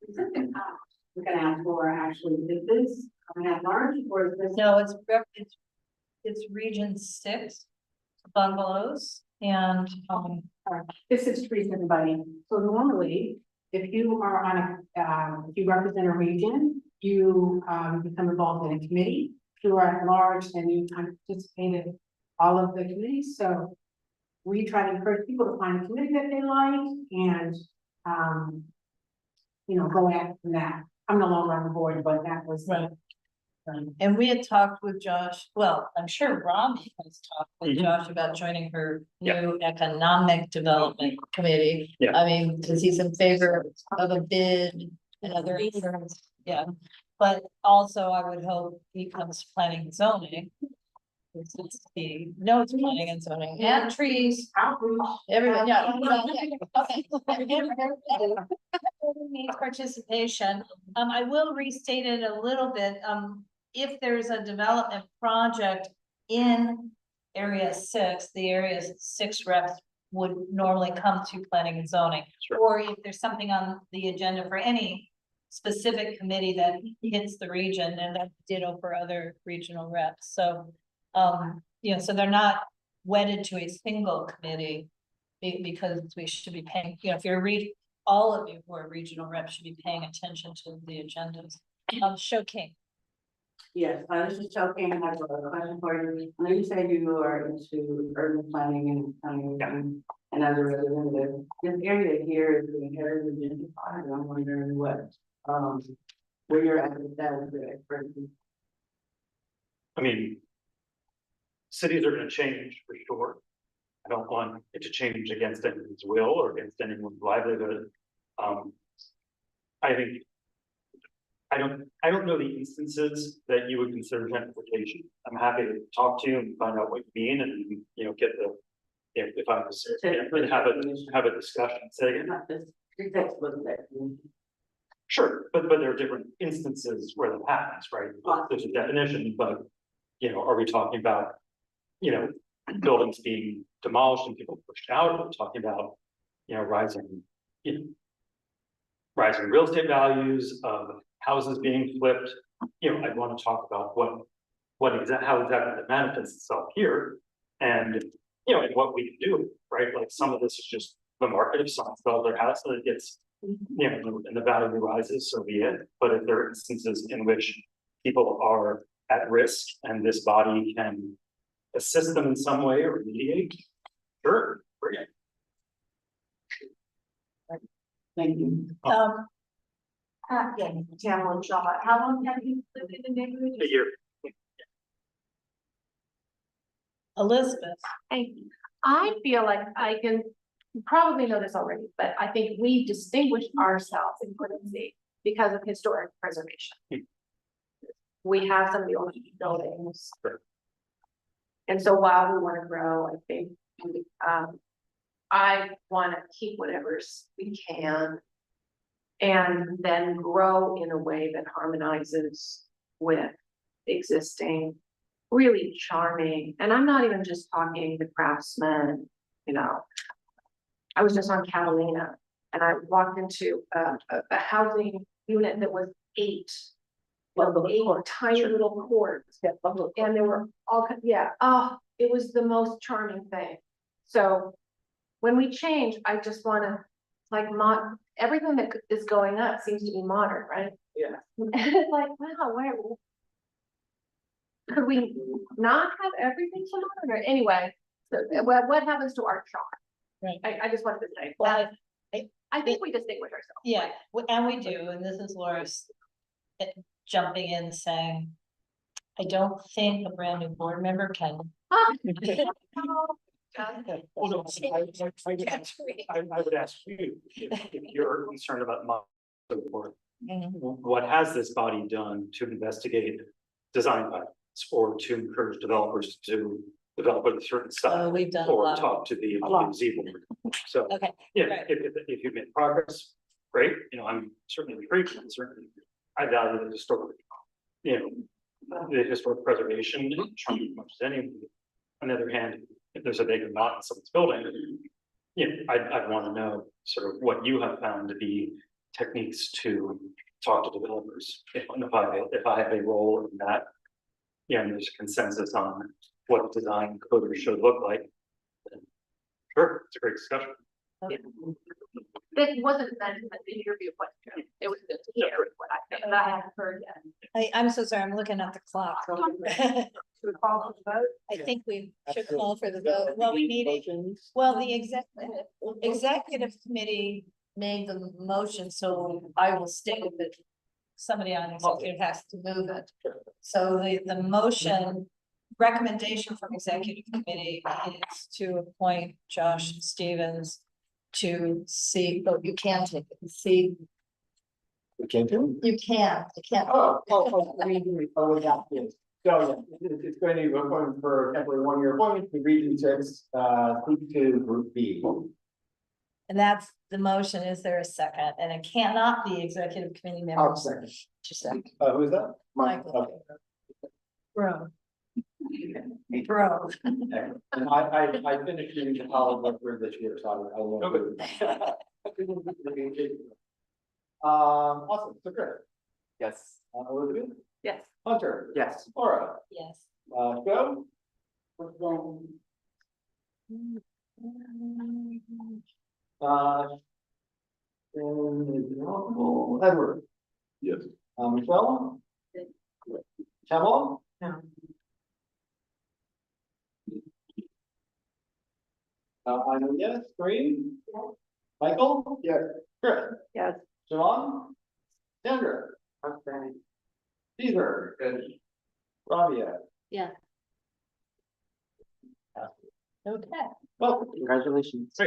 We're gonna ask for actually, is this coming at large or is this? No, it's region 6 bungalows and, This is trees, everybody. So normally, if you are on if you represent a region, you become involved in a committee. If you are at large, then you participate in all of the committees. So we try to encourage people to find a committee that they like and you know, go after that. I'm no longer on the board, but that was right. And we had talked with Josh, well, I'm sure Robbie has talked with Mhm. Josh about joining her Yeah. new economic development committee. Yeah. I mean, because he's in favor of a bid and other, yeah, but also I would hope he comes to planning and zoning. Since he knows planning and zoning and trees, everyone, yeah. Okay. Needs participation. I will restate it a little bit. If there's a development project in area 6, the area 6 reps would normally come to planning and zoning. Sure. Or if there's something on the agenda for any specific committee that hits the region, and that ditto for other regional reps. So, you know, so they're not wedded to a single committee because we should be paying, you know, if you're all of you who are regional reps should be paying attention to the agendas. Show King. Yes, this is joking, I have a question for you. I know you said you are into urban planning and planning, and as a representative, this area here is being heritage gentrified, and I'm wondering what, where you're at with that, with the expertise. I mean, cities are gonna change for sure. I don't want it to change against anyone's will or against anyone's livelihood. I think. I don't know the instances that you would consider gentrification. I'm happy to talk to you and find out what you mean and, you know, get the. If I was, have a discussion, say, Not this, your textbook that. sure, but there are different instances where that happens, right? There's a definition, but, you know, are we talking about, you know, buildings being demolished and people pushed out? Are we talking about, you know, rising real estate values of houses being flipped? You know, I'd want to talk about how exactly that manifests itself here. And, you know, and what we can do, right? Like some of this is just the market. If someone sells their house and it gets, you know, and the value rises, so be it. But if there are instances in which people are at risk and this body can assist them in some way or mediate, sure, bring it. Thank you. Yeah, Tamara and Shaw, how long have you lived in the neighborhood? A year. Elizabeth. I feel like I can, you probably know this already, but I think we distinguish ourselves in Quincy because of historic preservation. We have some of the old buildings. Sure. And so while we want to grow, I think, I want to keep whatever's we can. And then grow in a way that harmonizes with existing, really charming, and I'm not even just talking the craftsmen, you know. I was just on Catalina and I walked into a housing unit that was 8 tiny little courts. And there were all, it was the most charming thing. So when we change, I just wanna like everything that is going up seems to be modern, right? Yeah. And it's like, wow, where could we not have everything so modern? Or anyway, so what happens to art charm? Right. I just wanted to say, Well, I think we distinguish ourselves. yeah, and we do, and this is Laura's jumping in saying, I don't think a brand new board member can. Well, no, I would ask you, if you're concerned about so forth, what has this body done to investigate design patterns or to encourage developers to develop a certain style? We've done a or lot. talk to the employees even. So, Okay, yeah, right. if you've made progress, great, you know, I'm certainly intrigued, and certainly I value the historic, you know, the historic preservation as much as any. On the other hand, if there's a vacant lot in someone's building, you know, I'd want to know sort of what you have found to be techniques to talk to developers. If I have a role in that, you know, there's consensus on what design could or should look like, then sure, it's a great discussion. It wasn't meant as an interview question. It was just to hear what I think, but I haven't heard yet. I'm so sorry, I'm looking at the clock. Should we call for the vote? I think we should call for the vote. Well, we need it. Well, the executive committee made the motion, so I will stick with it. somebody on executive has to move it. So the motion, recommendation from executive committee is to appoint Josh Stevens to see, but you can take it, see, We can't do it? you can't. Yeah. So it's going to go going for a temporary 1-year appointment to Region 6, to Group B. And that's the motion. Is there a second? And it cannot be executive committee I'll members. second. Just second. Who is that? Michael. Okay. Bro. Bro. And I finished reading the college record this year, so I will. Awesome, so good. Yes. Elizabeth, Yes. Hunter, Yes. Laura, Yes. Joe. And Edward, Yes. Michelle. Camel. No. I'm a yes, Green. Michael? Yes. Chris? Yes. Siobhan? Sandra? Okay. Caesar? Good. Rabia? Yeah. Okay. Well, Congratulations. So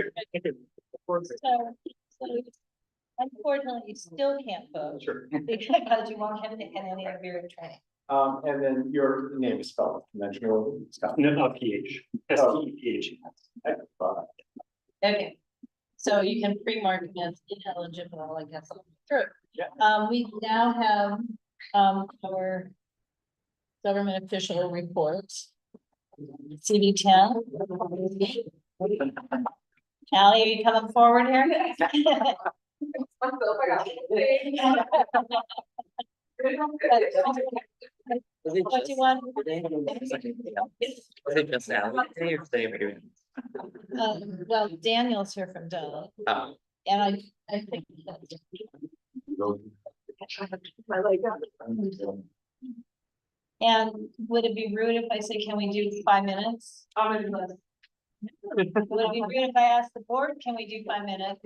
unfortunately, you still can't vote. sure. Because you won't have any of your training. And then your name is spelled conventional. Scott. No, PH, STEPH. Okay. So you can pre-mark it as ineligible, I guess. True. Yeah. We now have, our government official reports. CD 10. Ally, are you coming forward here? What do you want? Was it just now? Today or today we're doing? Well, Daniel's here from Dole, Oh, and I think. And would it be rude if I say, can we do 5 minutes? Would it be rude if I ask the board, can we do 5 minutes?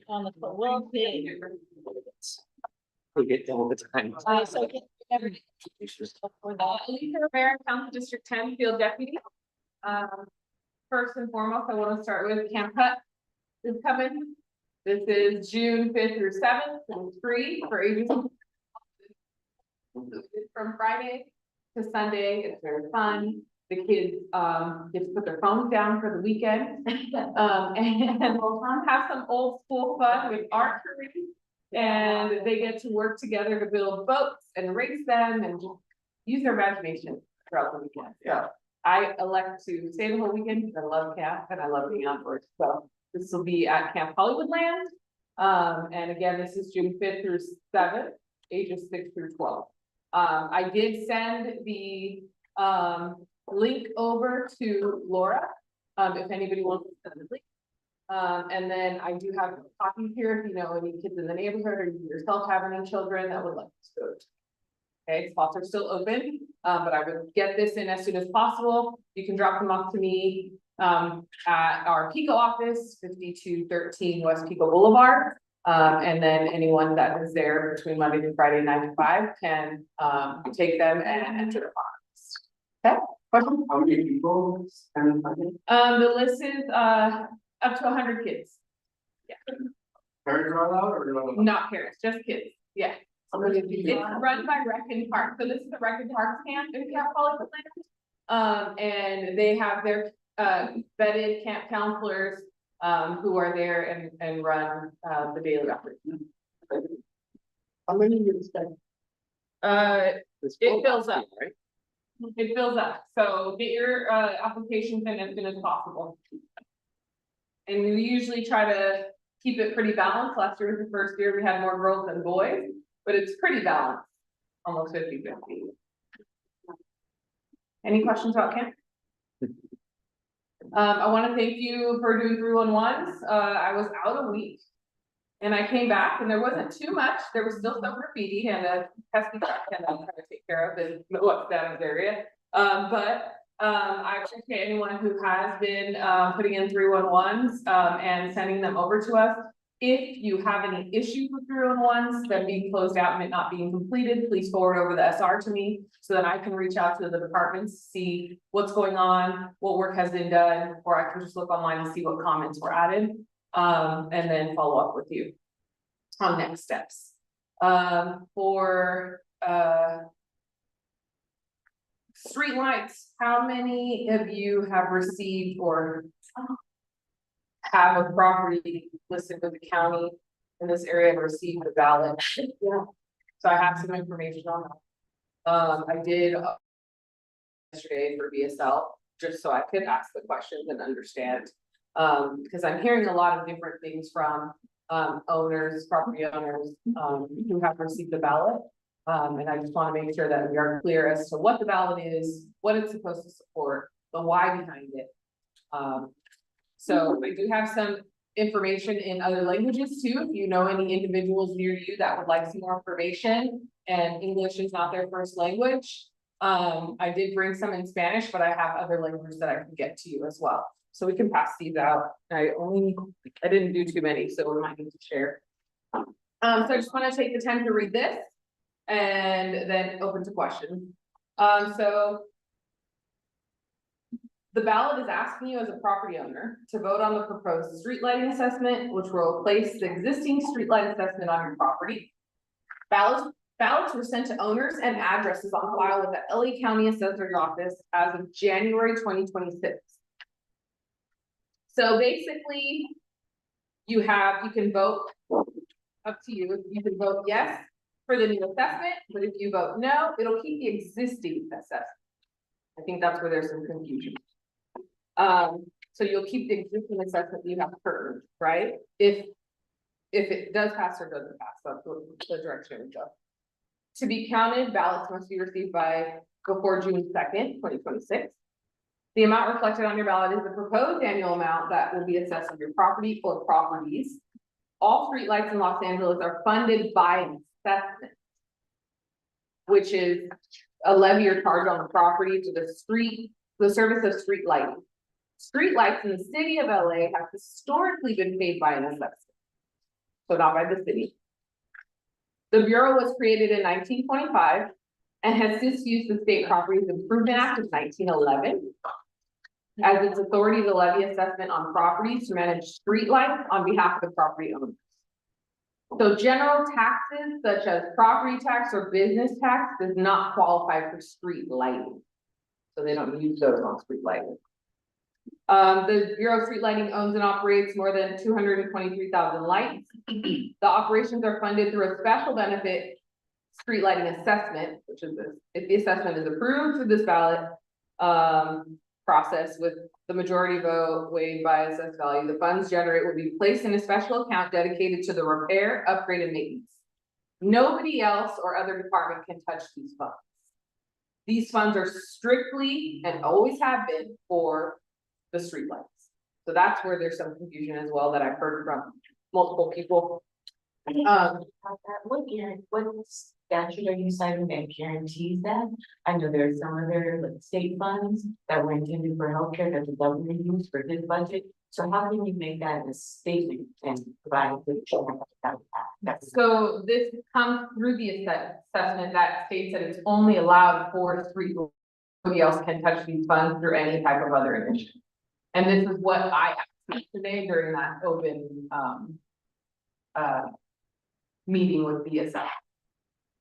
On the floor, we'll see. we get all the time. So get everybody. For that. Lisa Rivera, Council District 10 Field Deputy. First and foremost, I want to start with Camp Hut is coming. This is June 5th through 7th, and it's free for ages. It's from Friday to Sunday. It's very fun. The kids get to put their phones down for the weekend. And we'll have some old school fun with archery. And they get to work together to build boats and race them and just use their imagination throughout the weekend. So I elect to stay the whole weekend because I love camp and I love being outdoors. So this will be at Camp Hollywoodland. And again, this is June 5th through 7th, ages 6 through 12. I did send the link over to Laura, if anybody wants to send the link. And then I do have copies here, if you know any kids in the neighborhood or you yourself have any children that would like to go. Okay, spots are still open, but I would get this in as soon as possible. You can drop them off to me at our Pico office, 5213 West Pico Boulevard. And then anyone that is there between Monday to Friday, 9 to 5 can take them and enter the box. Okay, question? How many people? The list is up to 100 kids. Yeah. Parents are allowed or no? Not parents, just kids. Yeah. It's run by Rec and Park. So this is the Rec and Park camp in Camp Hollywoodland. And they have their vetted camp counselors who are there and run the daily operation. How many you expect? It fills up. Right? It fills up. So get your applications in as soon as possible. And we usually try to keep it pretty balanced. Last year was the first year we had more girls than boys, but it's pretty balanced, almost 50-50. Any questions about camp? I want to thank you for doing 311s. I was out a week and I came back and there wasn't too much. There was still some graffiti and a pesky truck and I'm trying to take care of in the West Adams area. But I appreciate anyone who has been putting in 311s and sending them over to us. If you have any issues with 301s that being closed out and it not being completed, please forward over the SR to me so that I can reach out to the departments, see what's going on, what work has been done, or I can just look online and see what comments were added. And then follow up with you on next steps. For streetlights, how many of you have received or have a property listed with the county in this area and received a ballot? Yeah. So I have some information on that. I did yesterday for BSL, just so I could ask the questions and understand. Because I'm hearing a lot of different things from owners, property owners, who have received the ballot. And I just want to make sure that we are clear as to what the ballot is, what it's supposed to support, the why behind it. So I do have some information in other languages too. If you know any individuals near you that would like some more information and English is not their first language. I did bring some in Spanish, but I have other languages that I can get to you as well. So we can pass these out. I didn't do too many, so we might need to share. So I just want to take the time to read this and then open to questions. So the ballot is asking you as a property owner to vote on the proposed street lighting assessment, which will replace the existing street light assessment on your property. Ballots were sent to owners and addresses on file with the LA County Assessor's Office as of January 2026. So basically, you can vote, up to you, you can vote yes for the new assessment, but if you vote no, it'll keep the existing assessment. I think that's where there's some confusion. So you'll keep the existing assessment you have heard, right? If it does pass or doesn't pass, that's the direction we go. To be counted, ballots must be received before June 2nd, 2026. The amount reflected on your ballot is the proposed annual amount that will be assessed on your property or properties. All streetlights in Los Angeles are funded by an assessment, which is a levy or charge on the property to the service of street lighting. Streetlights in the city of LA have historically been paid by an assessment, so not by the city. The Bureau was created in 1925 and has since used the State Properties Improvement Act of 1911 as its authority to levy assessment on properties to manage streetlights on behalf of the property owners. So general taxes such as property tax or business tax does not qualify for street lighting. So they don't use those on street lighting. The Bureau of Street Lighting owns and operates more than 223,000 lights. The operations are funded through a special benefit street lighting assessment, which is this. If the assessment is approved through this ballot process with the majority vote weighed by assessed value, the funds generated will be placed in a special account dedicated to the repair, upgrade, and maintenance. Nobody else or other department can touch these funds. These funds are strictly and always have been for the streetlights. So that's where there's some confusion as well that I've heard from multiple people. What statute are you citing that guarantees that? I know there's some other like state funds that were intended for healthcare that the government used for this budget. So how can you make that a statement and provide that? So this comes through the assessment that states that it's only allowed for street. Nobody else can touch these funds through any type of other initiative. And this is what I asked today during that open meeting with BSL.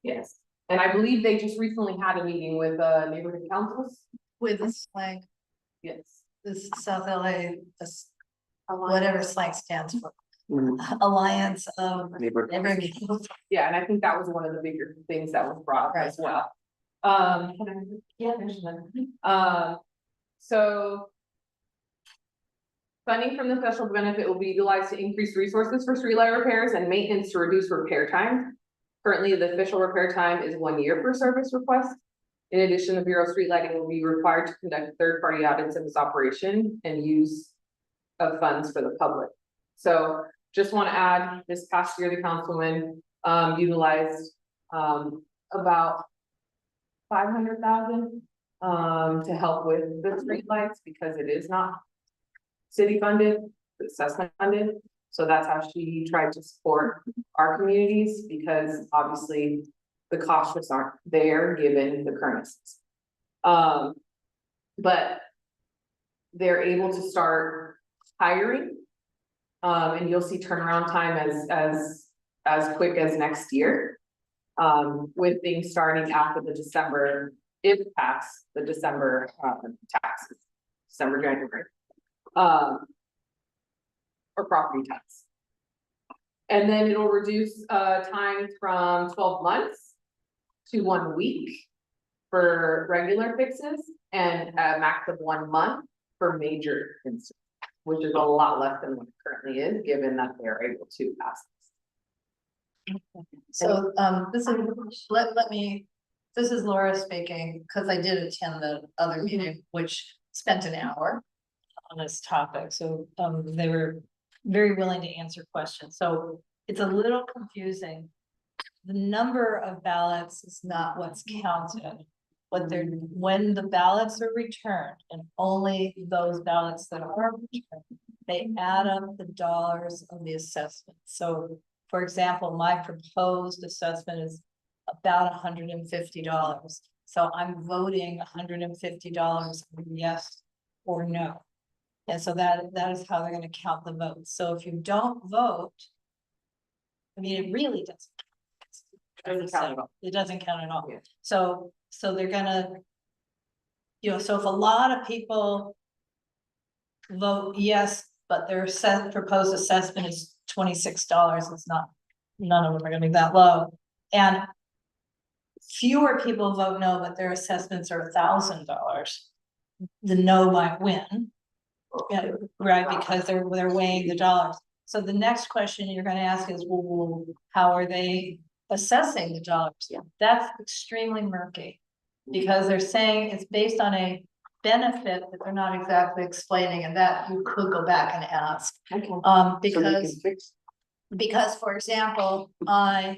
Yes, and I believe they just recently had a meeting with neighborhood councils. With the slang, Yes. this South LA, this, whatever slang stands for. Alliance of Neighborhood. Yeah, and I think that was one of the bigger things that was brought up as well. So funding from the special benefit will be utilized to increase resources for streetlight repairs and maintenance to reduce repair time. Currently, the official repair time is 1 year per service request. In addition, the Bureau of Street Lighting will be required to conduct third-party audits of this operation and use of funds for the public. So just want to add, this past year, the councilman utilized about 500,000 to help with the streetlights because it is not city funded, it's assessment funded. So that's how she tried to support our communities, because obviously the costs just aren't there given the currencies. But they're able to start hiring. And you'll see turnaround time as quick as next year. With things starting after the December, if past the December taxes, December, January. Or property tax. And then it'll reduce time from 12 months to 1 week for regular fixes, and a max of 1 month for major incidents, which is a lot less than what it currently is, given that they're able to pass this. So, this is Laura speaking, because I did attend the other meeting, which spent an hour on this topic, so, they were very willing to answer questions, so it's a little confusing. The number of ballots is not what's counted. When the ballots are returned, and only those ballots that are returned, they add up the dollars of the assessment. So, for example, my proposed assessment is about $150. So I'm voting $150 yes or no. And so that is how they're gonna count the votes. So if you don't vote, I mean, it really doesn't count at all. It doesn't count at all. Yeah. So they're gonna, so if a lot of people vote yes, but their proposed assessment is $26, it's not, none of them are gonna be that low. And fewer people vote no, but their assessments are $1,000. The no might win. Yeah, right, because they're weighing the dollars. So the next question you're gonna ask is, well, how are they assessing the dollars? Yeah. That's extremely murky, because they're saying it's based on a benefit that they're not exactly explaining, and that you could go back and ask. Because for example, I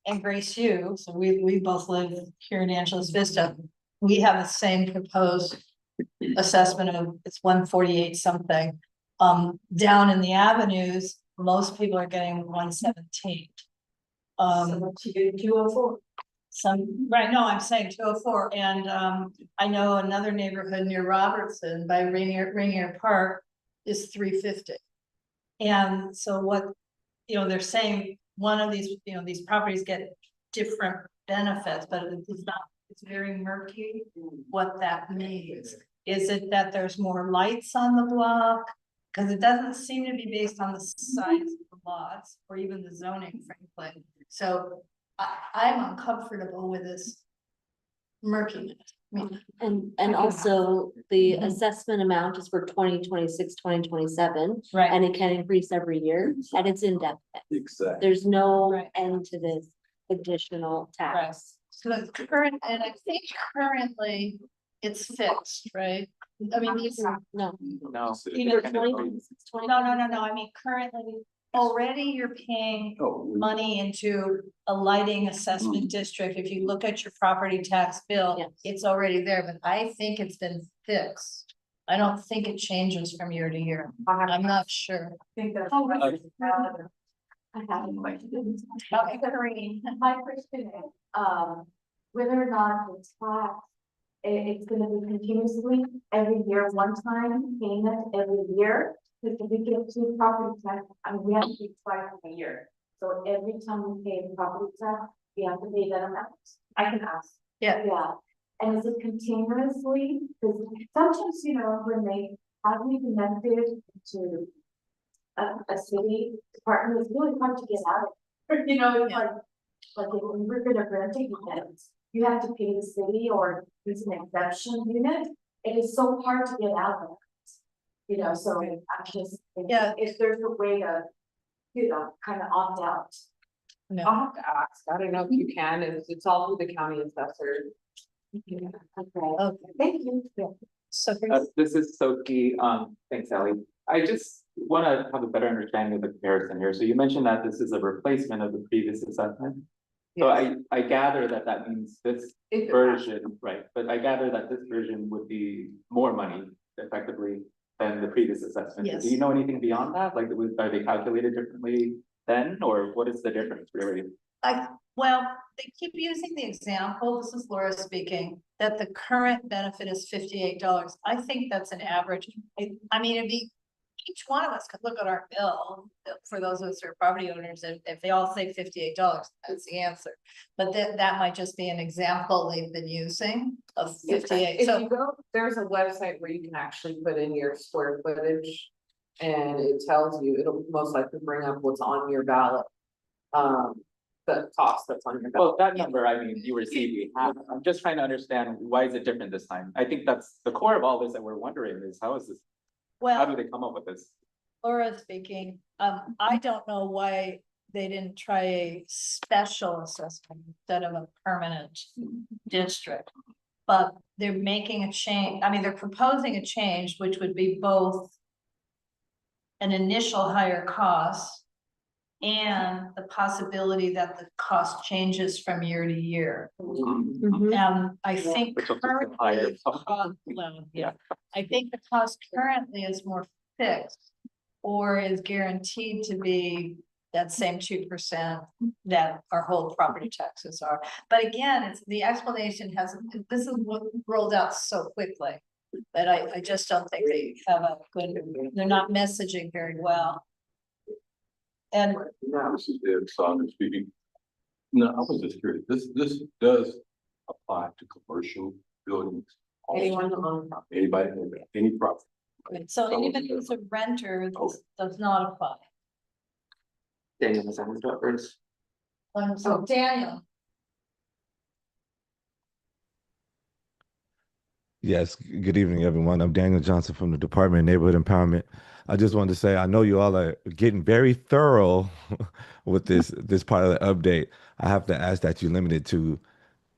and Grace Yu, so we both live here in Angeles Vista, we have the same proposed assessment of, it's 148 something. Down in the avenues, most people are getting 117. So she did 204. Right, no, I'm saying 204, and I know another neighborhood near Robertson by Rainier Park is 350. And so what, they're saying one of these, these properties get different benefits, but it's very murky what that means. Is it that there's more lights on the block? Because it doesn't seem to be based on the size of the lots or even the zoning, frankly. So I'm uncomfortable with this murkiness. And also the assessment amount is for 2026, 2027. Right. And it can increase every year, and it's indefinite. Exactly. There's no end to this additional tax. So it's current, and I think currently it's fixed, right? I mean, these are, No. No. Either For 2026, no, I mean, currently, already you're paying money into a lighting assessment district. If you look at your property tax bill, Yes. it's already there, but I think it's been fixed. I don't think it changes from year to year. I'm not sure. I think that's. I have a question. Okay, Karine, my question is, whether or not it's tax, it's gonna be continuously every year, one time payment every year. Because if we get to property tax, we have to pay twice a year. So every time we pay property tax, we have to pay that amount. I can ask. Yeah. Yeah. And is it continuously? Because sometimes, when they have me connected to a city department, it's really hard to get out of. It's like if we were gonna rent a unit, you have to pay the city or it's an exception unit. It is so hard to get out of it. So I'm just, if there's a way to, kind of opt out. I'll have to ask. I don't know if you can. It's all through the county assessor. Okay, thank you. So This is Soki, thanks, Ellie. I just wanna have a better understanding of the comparison here. So you mentioned that this is a replacement of the previous assessment. So I gather that means this version, right, but I gather that this version would be more money effectively than the previous assessment. Yes. Do you know anything beyond that? Like, are they calculated differently then, or what is the difference really? Well, they keep using the example, this is Laura speaking, that the current benefit is $58. I think that's an average. I mean, it'd be, each one of us could look at our bill, for those of us who are property owners, if they all say $58, that's the answer. But that might just be an example they've been using of 58, If so. you go, there's a website where you can actually put in your square footage. And it tells you, it'll most likely bring up what's on your ballot. The cost that's on your ballot. Well, that number, I mean, you receive, we have, I'm just trying to understand, why is it different this time? I think that's the core of all this that we're wondering is, how is this, how do Well, they come up with this? Laura speaking, I don't know why they didn't try a special assessment instead of a permanent district. But they're making a change, I mean, they're proposing a change, which would be both an initial higher cost and the possibility that the cost changes from year to year. I think Which will just be higher. yeah, I think the cost currently is more fixed or is guaranteed to be that same 2% that our whole property taxes are. But again, it's the explanation this is what rolled out so quickly that I just don't think they have a good, they're not messaging very well. And This is Ed Saunders speaking. No, I was just curious, this does apply to commercial buildings. also. Anyone on. Anybody, any property. so anybody who's a renter, this does not apply. Daniel has something to reference. So Daniel, Yes, good evening, everyone. I'm Daniel Johnson from the Department of Neighborhood Empowerment. I just wanted to say, I know you all are getting very thorough with this part of the update. I have to ask that you limit it to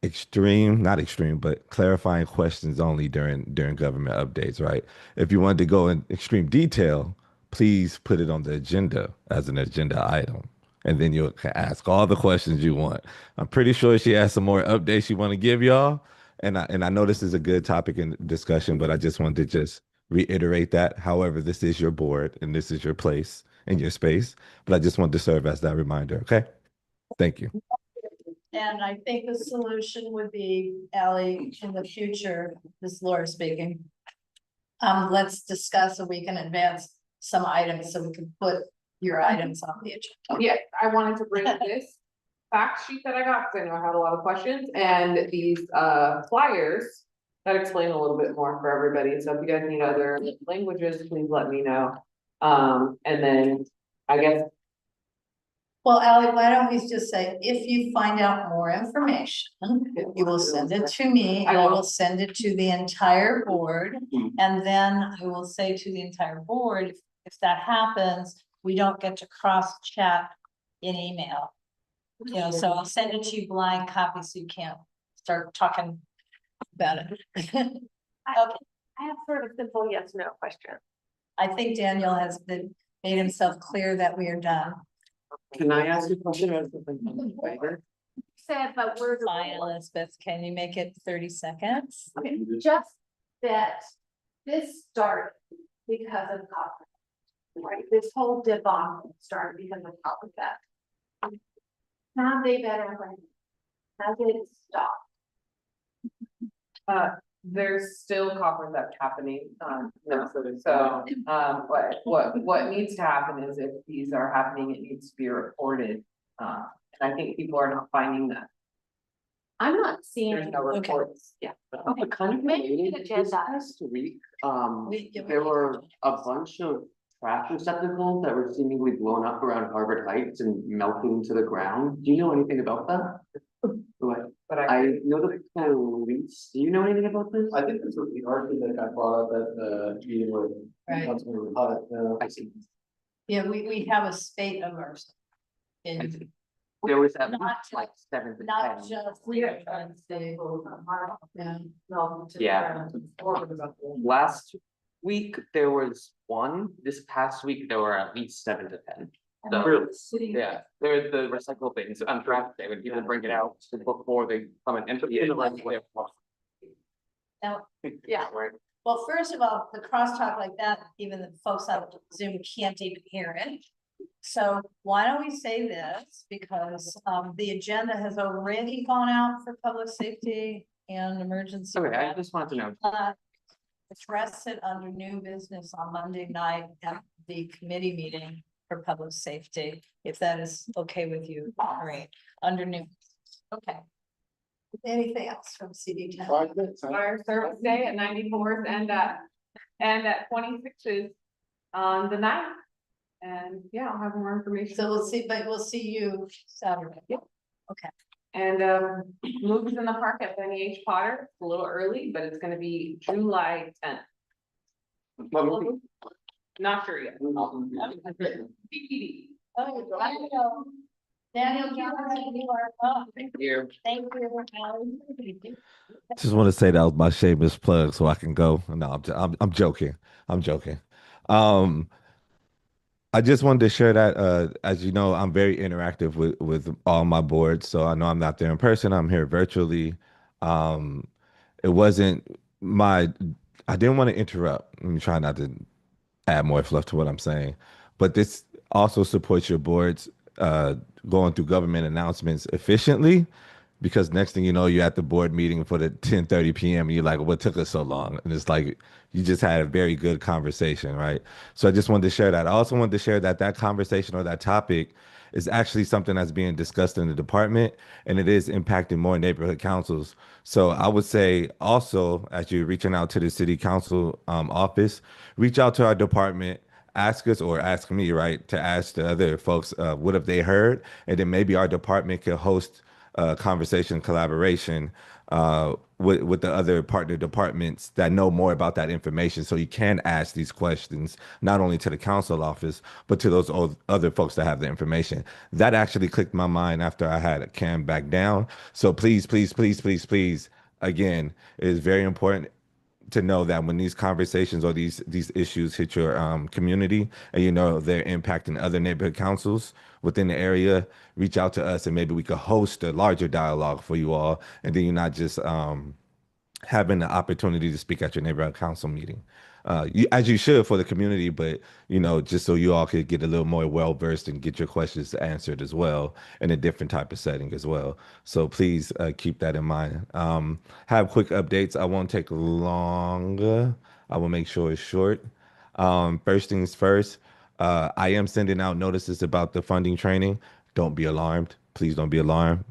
not extreme, but clarifying questions only during government updates, right? If you wanted to go in extreme detail, please put it on the agenda as an agenda item. And then you can ask all the questions you want. I'm pretty sure she has some more updates you want to give y'all. And I know this is a good topic in discussion, but I just wanted to reiterate that. However, this is your board and this is your place and your space. But I just wanted to serve as that reminder. Okay. Thank you. and I think the solution would be, Ally, in the future, this is Laura speaking. Let's discuss a week in advance some items so we can put your items on the agenda. Yeah, I wanted to bring this fact sheet that I got, because I know I had a lot of questions, and these flyers that explain a little bit more for everybody. So if you guys need other languages, please let me know. And then I guess. Well, Ally, why don't we just say, if you find out more information, you will send it to me, I will send it to the entire board. And then I will say to the entire board, if that happens, we don't get to cross chat in email. You know, so I'll send it to you blind copy so you can't start talking about it. Okay. I have sort of simple yes, no question. I think Daniel has made himself clear that we are done. Can I ask a question? Said, but we're. Fine, Elizabeth, can you make it 30 seconds? Okay, just that this started because of copper. Right, this whole debacle started because of copper theft. Have they better plan? Has it stopped? There's still copper theft happening, so, what needs to happen is if these are happening, it needs to be reported. And I think people are not finding that. I'm not seeing. There's no reports. Yeah. Okay, kind of Maybe related, the this agenda. past week, there were a bunch of trash receptacles that were seemingly blown up around Harvard Heights and melted into the ground. Do you know anything about that? But I know the police, do you know anything about this? I think this was the argument that got brought up at the meeting with. Right. Councilman Hutt, I see. Yeah, we have a spate of ours. I see. There was at Not least like 7 to 10. Not just. Yeah. Yeah. Yeah. Last week, there was one. This past week, there were at least 7 to 10. So, yeah, they're the recycle bins on draft day when people bring it out before they come and empty it. Now, Yeah, we're. Well, first of all, the crosstalk like that, even the folks on Zoom can't even hear it. So why don't we say this, because the agenda has already gone out for public safety and emergency. Okay, I just wanted to know. Address it under new business on Monday night at the committee meeting for public safety, if that is okay with you, great, under new. Okay. Anything else from CD ten? Fire service day at 94th and at 26th on the 9th. And yeah, I'll have more information. So we'll see, but we'll see you Saturday. Yep. Okay. And movies in the park at Benny H. Potter. It's a little early, but it's gonna be July 10th. Not sure yet. PPD. Oh, Daniel Johnson, you are up. Thank you. Thank you. Just want to say that was my shameless plug, so I can go. No, I'm joking. I'm joking. I just wanted to share that, as you know, I'm very interactive with all my boards. So I know I'm not there in person. I'm here virtually. It wasn't I didn't want to interrupt. Let me try not to add more fluff to what I'm saying. But this also supports your boards going through government announcements efficiently, because next thing you know, you're at the board meeting for the 10:30 p.m. and you're like, what took us so long? And it's like, you just had a very good conversation, right? So I just wanted to share that. I also wanted to share that that conversation or that topic is actually something that's being discussed in the department, and it is impacting more neighborhood councils. So I would say also, as you're reaching out to the city council office, reach out to our department, ask us or ask me, right, to ask the other folks, what have they heard? And then maybe our department can host conversation, collaboration with the other partner departments that know more about that information. So you can ask these questions, not only to the council office, but to those other folks that have the information. That actually clicked my mind after I had Cam back down. So please, please, please, please, please, again, it is very important to know that when these conversations or these issues hit your community, and you know they're impacting other neighborhood councils within the area, reach out to us and maybe we could host a larger dialogue for you all, and then you're not just having the opportunity to speak at your neighborhood council meeting. As you should for the community, but you know, just so you all could get a little more well versed and get your questions answered as well in a different type of setting as well. So please keep that in mind. Have quick updates. I won't take long. I will make sure it's short. First things first, I am sending out notices about the funding training. Don't be alarmed. Please don't be alarmed.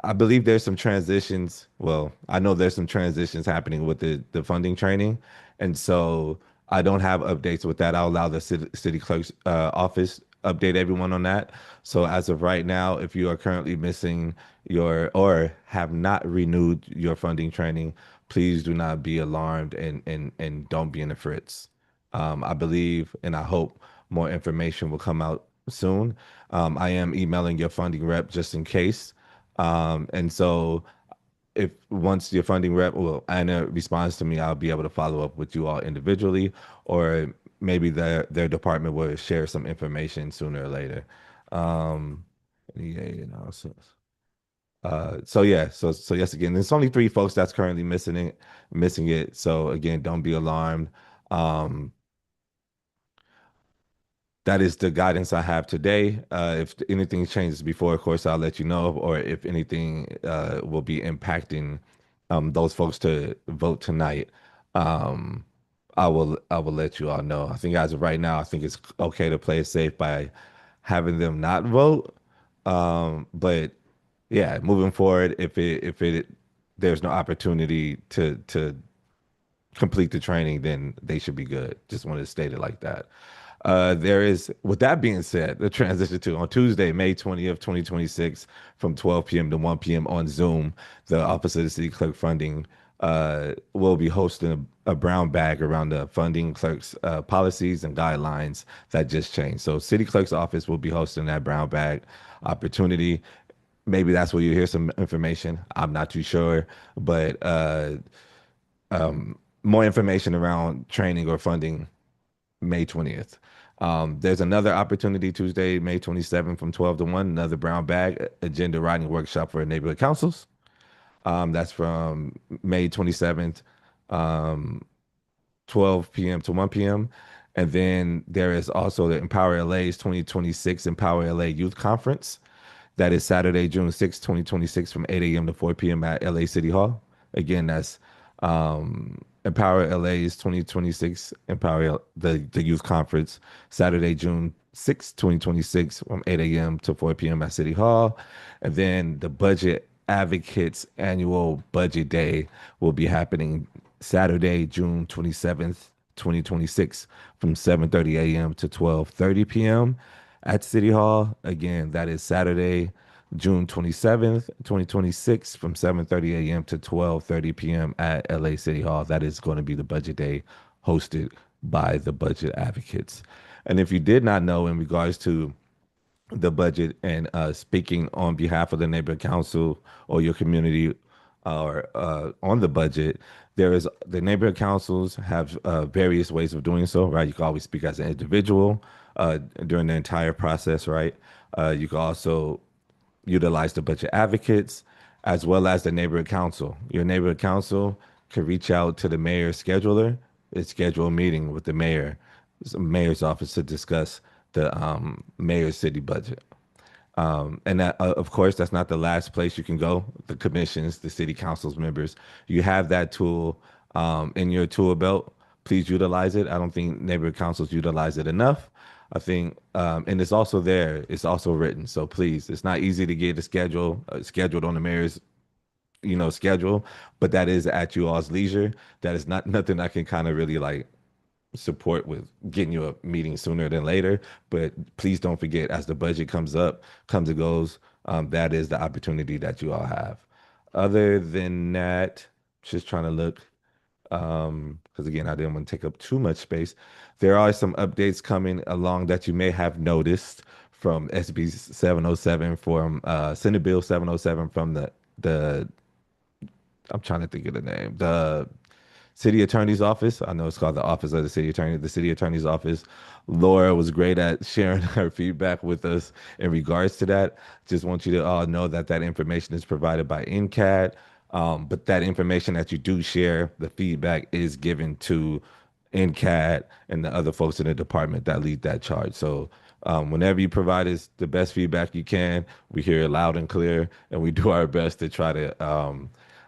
I believe there's some transitions. Well, I know there's some transitions happening with the funding training. And so I don't have updates with that. I'll allow the city clerk's office update everyone on that. So as of right now, if you are currently missing or have not renewed your funding training, please do not be alarmed and don't be in a fritz. I believe and I hope more information will come out soon. I am emailing your funding rep just in case. And so if once your funding rep, well, Anna responds to me, I'll be able to follow up with you all individually, or maybe their department will share some information sooner or later. Yeah, you know, so yeah, so yes, again, there's only 3 folks that's currently missing it. So again, don't be alarmed. That is the guidance I have today. If anything changes before, of course, I'll let you know, or if anything will be impacting those folks to vote tonight, I will let you all know. I think as of right now, I think it's okay to play it safe by having them not vote. But yeah, moving forward, if it there's no opportunity to complete the training, then they should be good. Just wanted to state it like that. There is, with that being said, the transition to on Tuesday, May 20th, 2026, from 12 p.m. to 1 p.m. on Zoom, the Office of the City Clerk Funding will be hosting a brown bag around the funding clerks policies and guidelines that just changed. So City Clerk's office will be hosting that brown bag opportunity. Maybe that's where you hear some information. I'm not too sure, but more information around training or funding May 20th. There's another opportunity Tuesday, May 27th from 12 to 1, another brown bag agenda writing workshop for neighborhood councils. That's from May 27th um, 12 p.m. to 1 p.m. And then there is also the Empower LA's 2026 Empower LA Youth Conference. That is Saturday, June 6th, 2026 from 8 a.m. to 4 p.m. at LA City Hall. Again, that's Empower LA's 2026 the Youth Conference, Saturday, June 6th, 2026 from 8 a.m. to 4 p.m. at City Hall. And then the Budget Advocates Annual Budget Day will be happening Saturday, June 27th, 2026 from 7:30 a.m. to 12:30 p.m. at City Hall. Again, that is Saturday, June 27th, 2026 from 7:30 a.m. to 12:30 p.m. at LA City Hall. That is going to be the budget day hosted by the Budget Advocates. And if you did not know in regards to the budget and speaking on behalf of the neighborhood council or your community or on the budget, there is the neighborhood councils have various ways of doing so, right? You can always speak as an individual during the entire process, right? You can also utilize the budget advocates as well as the neighborhood council. Your neighborhood council can reach out to the mayor's scheduler and schedule a meeting with the mayor's office to discuss the mayor's city budget. And that, of course, that's not the last place you can go. The commissions, the city council's members, you have that tool in your tool belt. Please utilize it. I don't think neighborhood councils utilize it enough. I think, and it's also there. It's also written. So please, it's not easy to get a scheduled on the mayor's, schedule, but that is at you all's leisure. That is not nothing I can kind of really like support with getting you a meeting sooner than later. But please don't forget, as the budget comes and goes, that is the opportunity that you all have. Other than that, just trying to look, because again, I didn't want to take up too much space. There are some updates coming along that you may have noticed from SB 707, from Senate Bill 707, from the I'm trying to think of the name, the city attorney's office. I know it's called the office of the city attorney, the city attorney's office. Laura was great at sharing her feedback with us in regards to that. Just want you to all know that that information is provided by NCAD. But that information that you do share, the feedback is given to NCAD and the other folks in the department that lead that charge. So whenever you provide us the best feedback you can, we hear it loud and clear, and we do our best to try to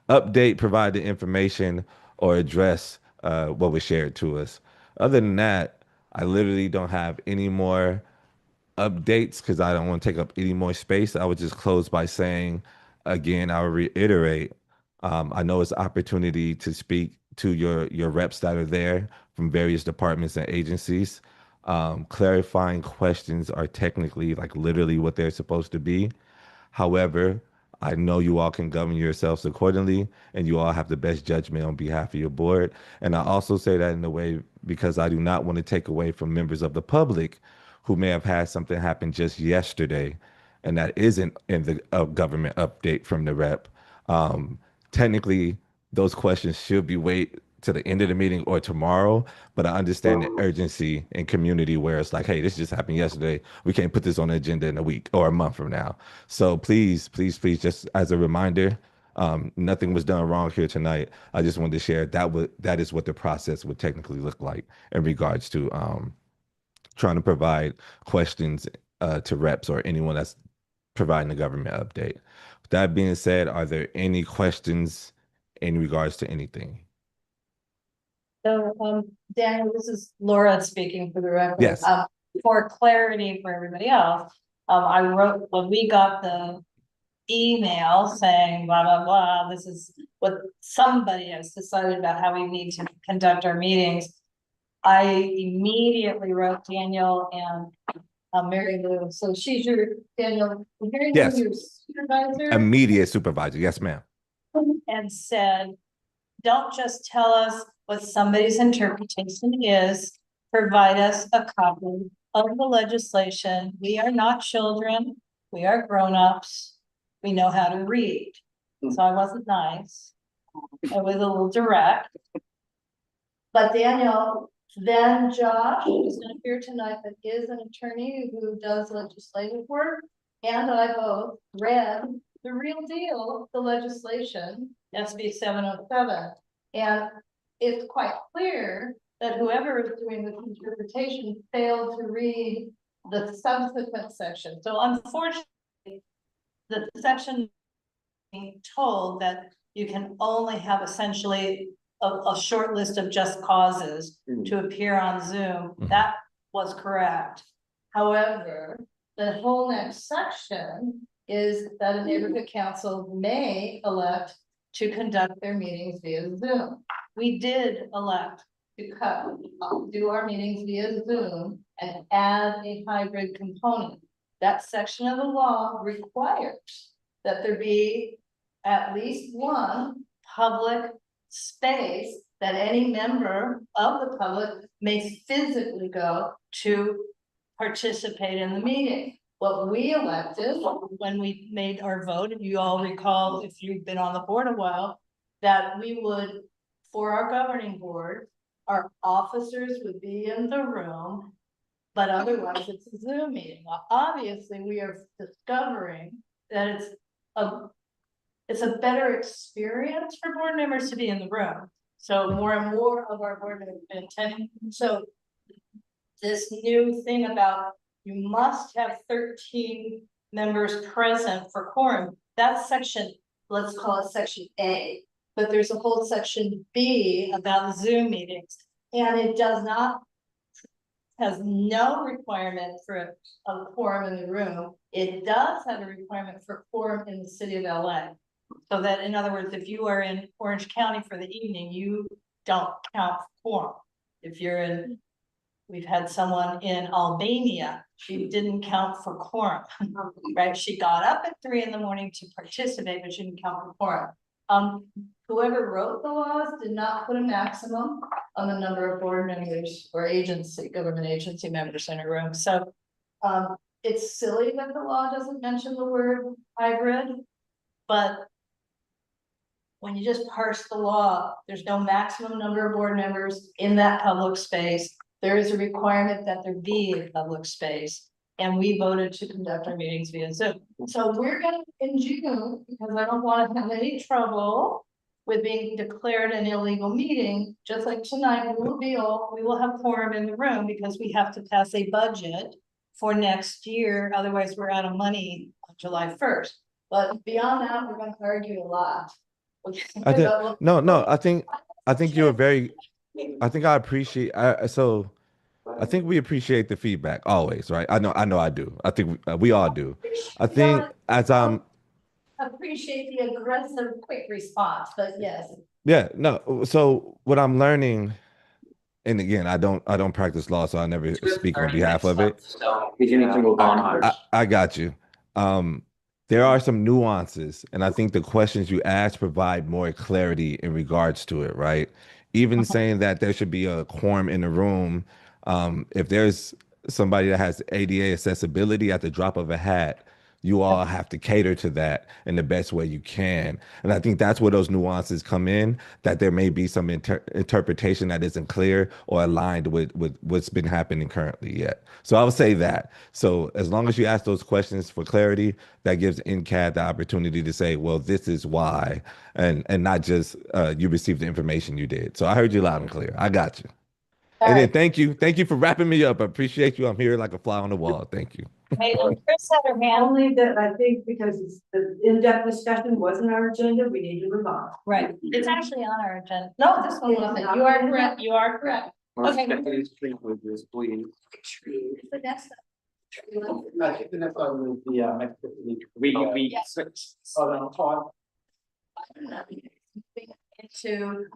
update, provide the information, or address what was shared to us. Other than that, I literally don't have any more updates because I don't want to take up any more space. I would just close by saying, again, I'll reiterate, I know it's opportunity to speak to your reps that are there from various departments and agencies. Clarifying questions are technically like literally what they're supposed to be. However, I know you all can govern yourselves accordingly, and you all have the best judgment on behalf of your board. And I also say that in a way because I do not want to take away from members of the public who may have had something happen just yesterday, and that isn't in the government update from the rep. Technically, those questions should be wait to the end of the meeting or tomorrow, but I understand the urgency in community where it's like, hey, this just happened yesterday. We can't put this on the agenda in a week or a month from now. So please, please, please, just as a reminder, nothing was done wrong here tonight. I just wanted to share that is what the process would technically look like in regards to trying to provide questions to reps or anyone that's providing the government update. With that being said, are there any questions in regards to anything? So, Daniel, this is Laura speaking for the record. Yes. For clarity for everybody else, I wrote, when we got the email saying blah, blah, blah, this is what somebody has decided about how we need to conduct our meetings. I immediately wrote Daniel and Mary Lou. So she's your, Daniel, Mary Lou, Yes. your supervisor. Immediate supervisor. Yes, ma'am. And said, don't just tell us what somebody's interpretation is, provide us a copy of the legislation. We are not children, we are grown-ups, we know how to read. So I wasn't nice, I was a little direct. But Daniel, then Josh, who's not here tonight, but is an attorney who does legislative work, and I both read the real deal, the legislation, SB 707. And it's quite clear that whoever is doing this interpretation failed to read the subsequent section. So unfortunately, the section being told that you can only have essentially a short list of just causes to appear on Zoom, that was correct. However, the whole next section is that a neighborhood council may elect to conduct their meetings via Zoom. We did elect to do our meetings via Zoom and add a hybrid component. That section of the law requires that there be at least one public space that any member of the public may physically go to participate in the meeting. What we elected when we made our vote, if you all recall, if you've been on the board a while, that we would, for our governing board, our officers would be in the room, but otherwise it's a Zoom meeting. Well, obviously, we are discovering that it's a better experience for board members to be in the room. So more and more of our board members have been attending. So this new thing about you must have 13 members present for quorum, that's section, let's call it section A. But there's a whole section B about Zoom meetings, and it does not, has no requirement for a quorum in the room. It does have a requirement for quorum in the city of LA. So that, in other words, if you are in Orange County for the evening, you don't count for quorum. If you're in, we've had someone in Albania, she didn't count for quorum, right? She got up at 3 in the morning to participate, but she didn't count for quorum. Whoever wrote the laws did not put a maximum on the number of board members or government agency members in a room. So it's silly that the law doesn't mention the word hybrid, but when you just parse the law, there's no maximum number of board members in that public space. There is a requirement that there be a public space, and we voted to conduct our meetings via Zoom. So we're gonna, in June, because I don't want to have any trouble with being declared an illegal meeting, just like tonight, we will have quorum in the room because we have to pass a budget for next year. Otherwise, we're out of money on July 1st. But beyond that, we're gonna argue a lot. I think no. I think you're very. I think I appreciate. I think we appreciate the feedback always, right? I know I do. I think we all do. I think as appreciate the aggressive, quick response, but yes. yeah, no. So what I'm learning, and again, I don't practice law, so I never speak on behalf of it. So we do need to move on. I got you. There are some nuances, and I think the questions you ask provide more clarity in regards to it, right? Even saying that there should be a quorum in the room, if there's somebody that has ADA accessibility at the drop of a hat, you all have to cater to that in the best way you can. And I think that's where those nuances come in, that there may be some interpretation that isn't clear or aligned with what's been happening currently yet. So I would say that. So as long as you ask those questions for clarity, that gives NCAD the opportunity to say, well, this is why, and not just you received the information you did. So I heard you loud and clear. I got you. All and right. then thank you for wrapping me up. I appreciate you. I'm here like a fly on the wall. Thank you. Hey, Chris had her hand. Only that I think because it's the in-depth discussion wasn't our agenda, we need to move on. Right, it's actually on our agenda. No, this one wasn't. You are correct. You are correct. Okay. Please. The next. I think the next one was the next. We Yes. switched. Oh, no, Todd. Into,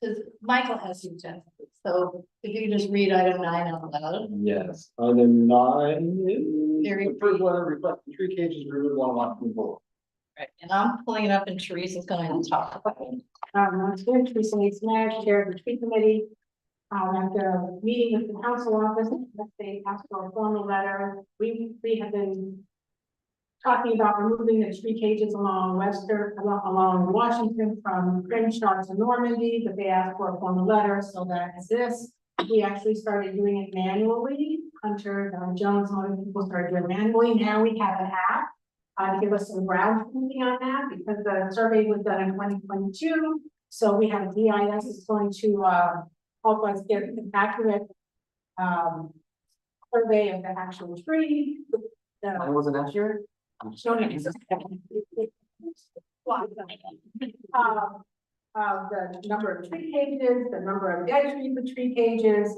because Michael has the agenda, so if you could just read item 9 out loud. Yes, item 9 Very is approved one request for tree cages removed on lot from board. Right, and I'm pulling it up and Teresa's going to talk about it. Once again, Teresa Leeds Mayor, Chair of the Tree Committee. After a meeting with the council office, they asked for a formal letter. We have been talking about removing the tree cages along along Washington from Crenshaw to Normandy, but they asked for a formal letter, so that is this. We actually started doing it manually. Hunter Jones and other people started doing it manually. Now we have an app to give us some ground truthing on that, because the survey was done in 2022. So we have DIS is going to, help us get an accurate, survey of the actual tree. Mine wasn't accurate. The number of tree cages, the number of dead trees with tree cages,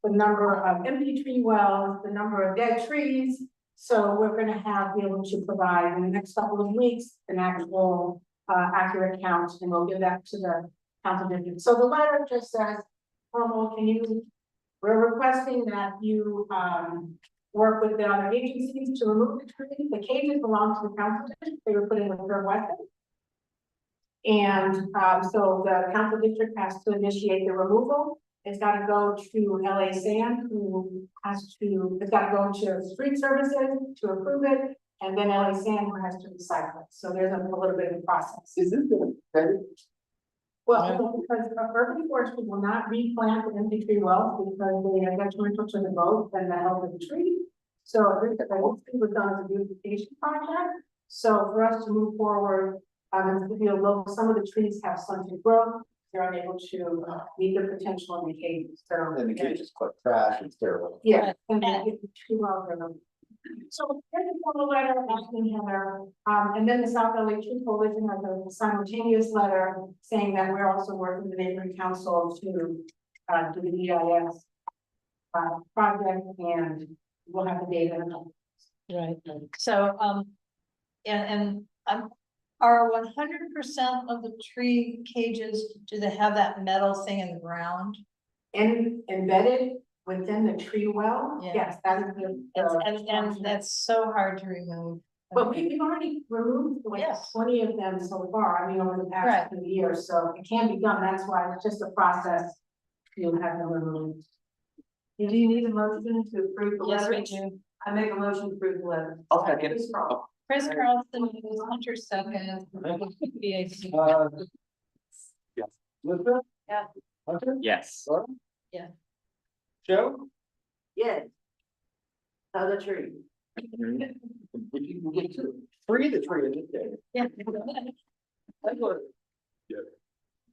the number of empty tree wells, the number of dead trees. So we're gonna be able to provide in the next couple of weeks, an actual, accurate count, and we'll give that to the council district. So the letter just says, we're requesting that you, work with the other agencies to remove the tree. The cages belong to the council district. They were put in with her weapon. And so the council district has to initiate the removal. It's got to go to LA Sand, it's got to go to street services to approve it, and then LA Sand who has to recycle it. So there's a little bit of a process. Is this the? Well, because urban forestry will not replant the empty tree wells because they are detrimental to the growth and the health of the tree. So this was done as a beautification project. So for us to move forward, some of the trees have stunted growth. They're unable to meet their potential in the cages. So And the cage is quite trash, it's terrible. yeah, and then it's too well driven. So here's a formal letter asking Heather, and then the South LA Tree Coalition has a simultaneous letter saying that we're also working with the neighboring council to do the EIS project, and we'll have the data. Right, so, are 100% of the tree cages, do they have that metal thing in the ground? Embedded within the tree well, Yeah. yes, that is And that's so hard to remove. But we've already removed like Yes. 20 of them so far, I mean, over the past few years, so it can be done, that's why it's just a process to have them removed. Do you need a motion to approve the Yes, letter? we do. I make a motion to approve the letter. I'll second. Chris Carlson, Hunter second. BAC. Yes. Elizabeth? Yeah. Hunter? Yes. Laura? Yeah. Joe? Yes. Other tree. If you can get to free the tree in this day. Yeah.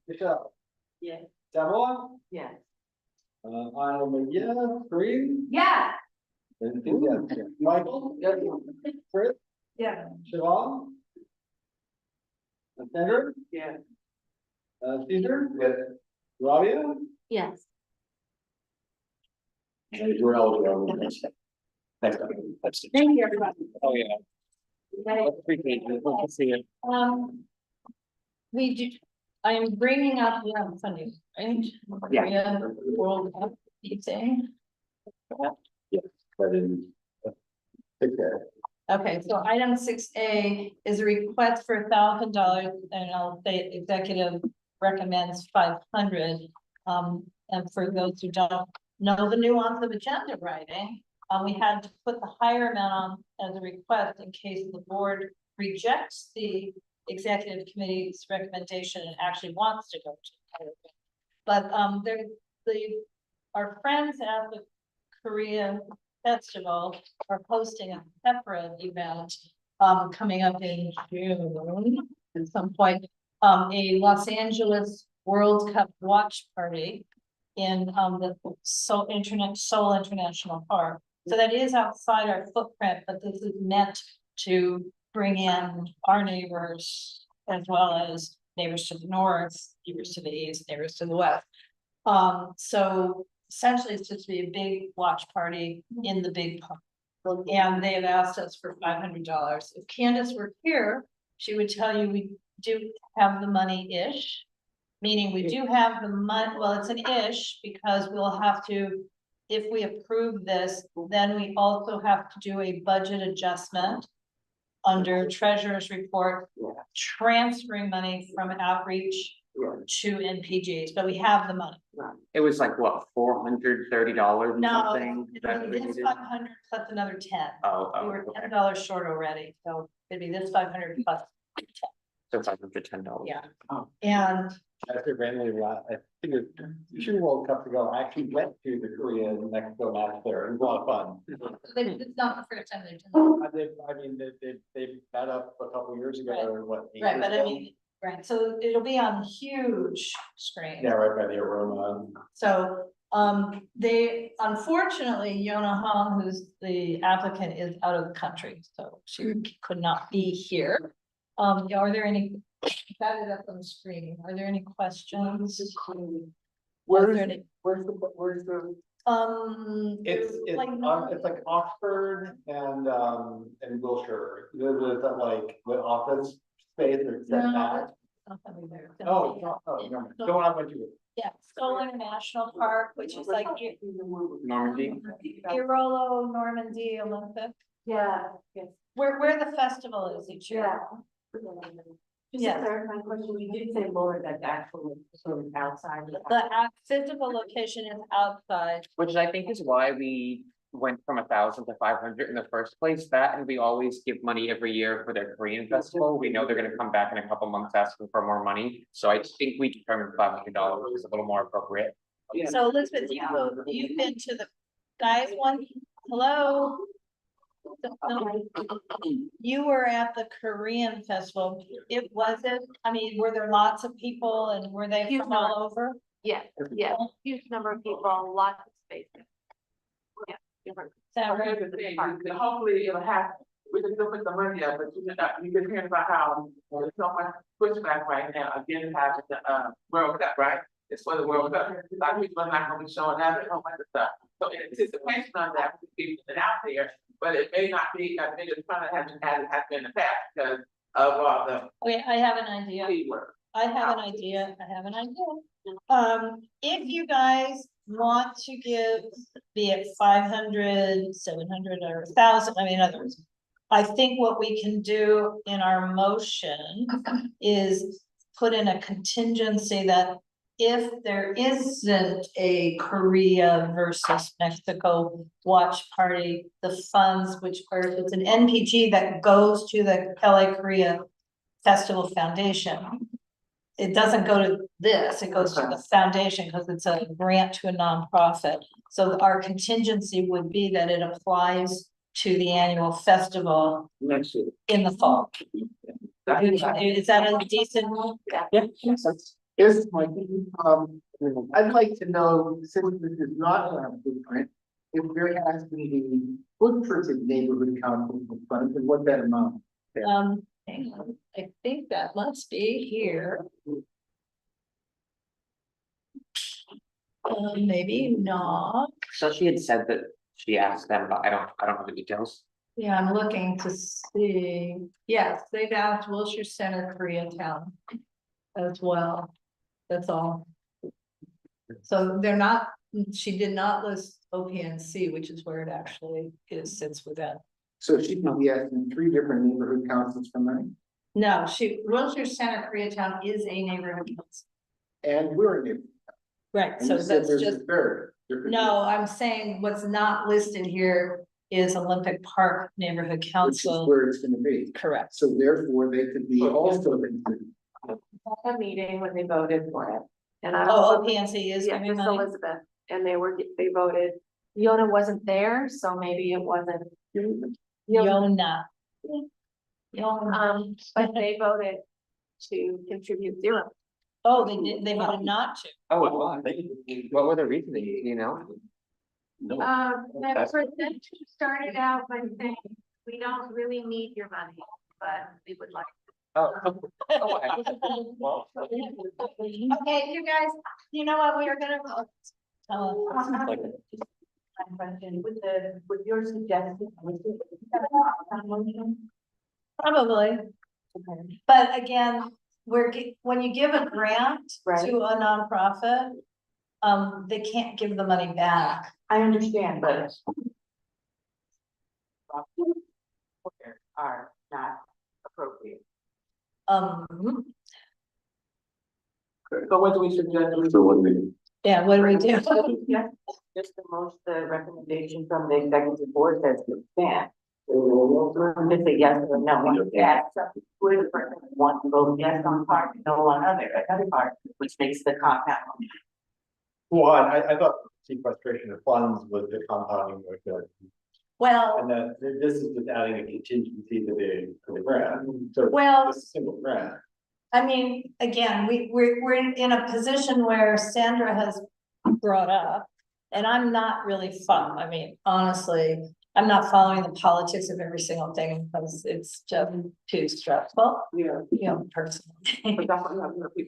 Michelle? Yeah. Savoy? Yes. I'm yeah, free. Yeah. Enthusiastic. Michael? Yes. Chris? Yeah. Siobhan? Sandra? Yeah. Caesar? Yes. Rabia? Yes. You're eligible. Next time. Thank you, everybody. Oh, yeah. Appreciate it. Good to see you. We do, I am bringing up, yeah, on Sunday, right? Yeah. Korea World Cup meeting. But in. Take care. Okay, so item 6A is a request for $1,000, and I'll say executive recommends 500. And for those who don't know the nuance of agenda writing, we had to put the higher amount on as a request in case the board rejects the executive committee's recommendation and actually wants to go to higher bid. But our friends at the Korea Festival are hosting a separate event coming up in June at some point, a Los Angeles World Cup watch party in the Seoul International Park. So that is outside our footprint, but this is meant to bring in our neighbors as well as neighbors to the north, neighbors to the east, neighbors to the west. So essentially it's just be a big watch party in the big park. And they have asked us for $500. If Candace were here, she would tell you we do have the money-ish. Meaning we do have the money, well, it's an ish because we'll have to, if we approve this, then we also have to do a budget adjustment under treasurer's report, transferring money from outreach to NPGs, but we have the money. It was like, what, $430 or No, something? that we it's needed? 500 plus another 10. We were Okay. $10 short already, so it'd be this 500 plus 10. So $510. Yeah, and After randomly, I figured, Sure World Cup to go, I actually went to the Korea and Mexico match there, it was a lot of fun. it's not the first time they've done They met up a couple years ago, or what? that. Right, but I mean, Right, so it'll be on huge screen. Yeah, right by the aroma. So, they, unfortunately, Yona Hong, who's the applicant, is out of the country, so she could not be here. Are there any, got it up on the screen, are there any questions? Where's, there any- where's the? It's like like Oxford and Wilshire, there's that like the office space or set No, back. not gonna be there. Oh, no, the one I went to. Yeah, Stoll International Park, which is like Normandy. Irolo, Normandy, Olympic, Yeah, yes, where the festival is each year. Just Yes. a clarifying question, you did say, Laura, that actually sort of outside. The physical location is outside. Which I think is why we went from 1,000 to 500 in the first place. That, and we always give money every year for their Korean festival. We know they're gonna come back in a couple months asking for more money. So I think we determined $500 is a little more appropriate. So Elizabeth, you've been to the guys one, hello? No. You were at the Korean festival. It wasn't, I mean, were there lots of people and were they Huge from all over? Yeah, yeah, huge number of people, lots of space. Yeah. different- Sound right? Hopefully it'll happen. We can still put the money up, but you've been hearing about how there's so much pushback right now against having the World Cup, right? It's for the World Cup. A lot of people are not gonna be showing up and all that stuff. So in anticipation of that, we keep it out there, but it may not be as big as fun as it has been in the past because of the Okay, I have an idea. keyword. I have an idea. If you guys want to give, be it 500, 700 or 1,000, I mean, in other words. I think what we can do in our motion is put in a contingency that if there isn't a Korea versus Mexico watch party, the funds, which are, it's an NPG that goes to the LA Korea Festival Foundation. It doesn't go to this, it goes to the foundation because it's a grant to a nonprofit. So our contingency would be that it applies to the annual festival Next year. in the fall. Is that a decent? Yeah, makes sense. Here's my, I'd like to know, since this is not on our footprint, if there has to be footprint neighborhood council funds and what that amount. Hang on, I think that must be here. Maybe not. So she had said that she asked them, but I don't have the details. Yeah, I'm looking to see. Yes, they've asked Wilshire Center, Koreatown as well. That's all. So they're not, she did not list OPNC, which is where it actually is, sits with that. So she can be asking 3 different neighborhood councils for money, No, Wilshire Center, Koreatown is a neighborhood council. and we're a neighborhood. Right, And so you said that's there's a just, third. no, I'm saying what's not listed here is Olympic Park Neighborhood Which is Council. where it's gonna be. Correct. So therefore, they could be also considered. A meeting when they voted for it. And I. Oh, OPNC is Yeah, giving just money. Elizabeth, and they voted. Yona wasn't there, so maybe it wasn't. Yona. But they voted to contribute 0. Oh, they voted not to. Oh, what were the reasoning, you know? No. The presenter started out by saying, we don't really need your money, but we would like. Okay, you guys, you know what, we are gonna. With your suggestion. Probably, but again, when you give a grant Right. to a nonprofit. They can't give the money back. I understand, but. Are not appropriate. So what do we suggest? So what do we? Yeah, what do we do? Yeah, just the recommendation from the executive board says to stand. Just a yes or no, yes, would want to vote yes on part, no on another part, which makes the compound. Well, I thought sequestration of funds was the compounding of the. Well, And that this is just adding a contingency to the grant, so Well- it's a single grant. I mean, again, we're in a position where Sandra has brought up. And I'm not really I mean, honestly, I'm not following the politics of every single thing because it's just too stressful. Yeah. You know, personally.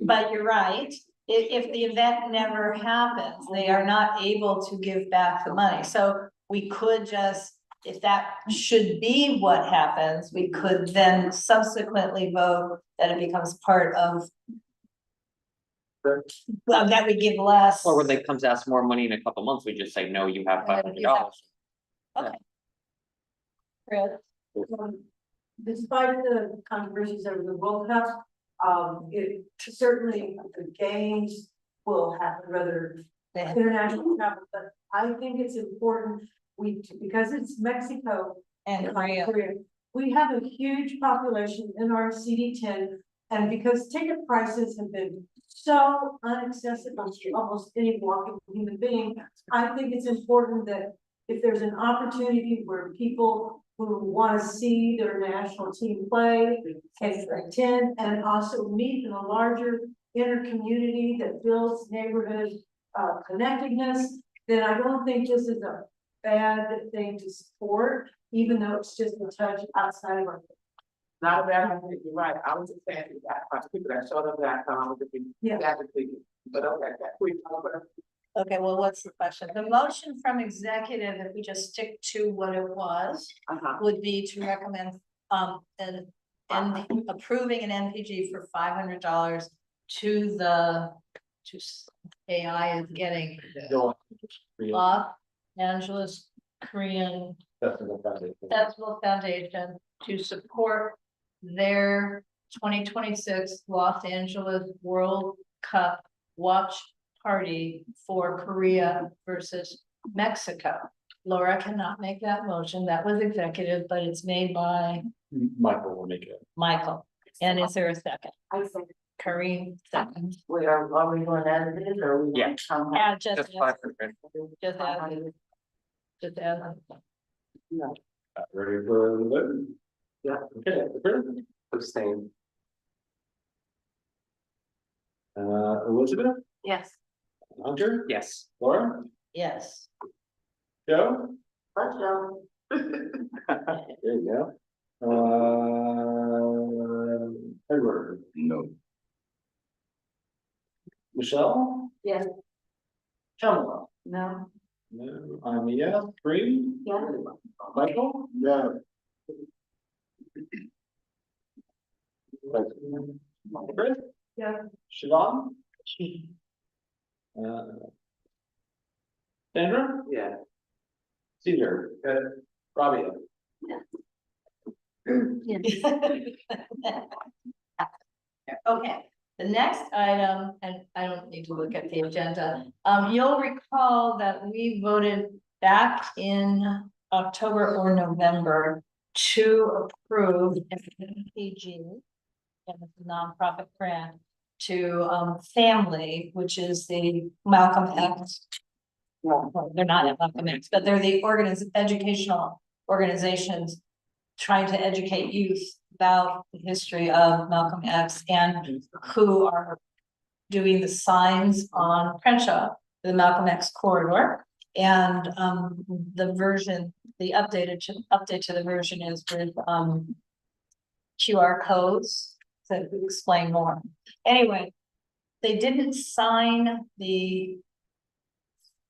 But you're right. If the event never happens, they are not able to give back the money. So we could just, if that should be what happens, we could then subsequently vote that it becomes part of. Well, that we give less. Or when they comes to ask more money in a couple months, we just say, no, you have $500. Okay. Chris? Despite the controversies over the World Cup, it certainly the games will happen rather international travel, but I think it's important because it's Mexico And Korea. We have a huge population in our CD10, and because ticket prices have been so inaccessible to almost any walking human being, I think it's important that if there's an opportunity where people who want to see their national team play can attend and also meet in a larger inner community that builds neighborhood connectedness, then I don't think this is a bad thing to support, even though it's just a touch outside of our. Not a bad idea, you're right, I was just saying that, people that showed up that time, would be, but okay, Okay, well, what's the question? The motion from executive, if we just stick to what it was, would be to recommend, approving an NPG for $500 to the, AI is getting Los Angeles Korean Festival Foundation to support their 2026 Los Angeles World Cup watch party for Korea versus Mexico. Laura cannot make that motion. That was executive, but it's made by Michael will make it. Michael. And is there a second? I think, Kareem, second. are we going as it is, or? Yeah. Yeah, just Just as, 500. just as, just as. Ready for the vote? Yeah, okay, abstain. Elizabeth, Yes. Hunter, Yes. Laura, Yes. Joe? Let's go. There you go. Edward, No. Michelle? Yes. Pamela? No. No, I'm a yes. Green? Yeah. Michael? No. Chris? Yeah. Siobhan? Sandra? Yeah. Caesar? Rabia? Okay, the next item, and I don't need to look at the agenda. You'll recall that we voted back in October or November to approve MPG, and it's a nonprofit grant to Family, which is the Malcolm X. Well, they're not at Malcolm X, but they're the educational organizations trying to educate youth about the history of Malcolm X and who are doing the signs on Crenshaw, the Malcolm X corridor. And the version, the update to the version is with QR codes to explain more. Anyway, they didn't sign the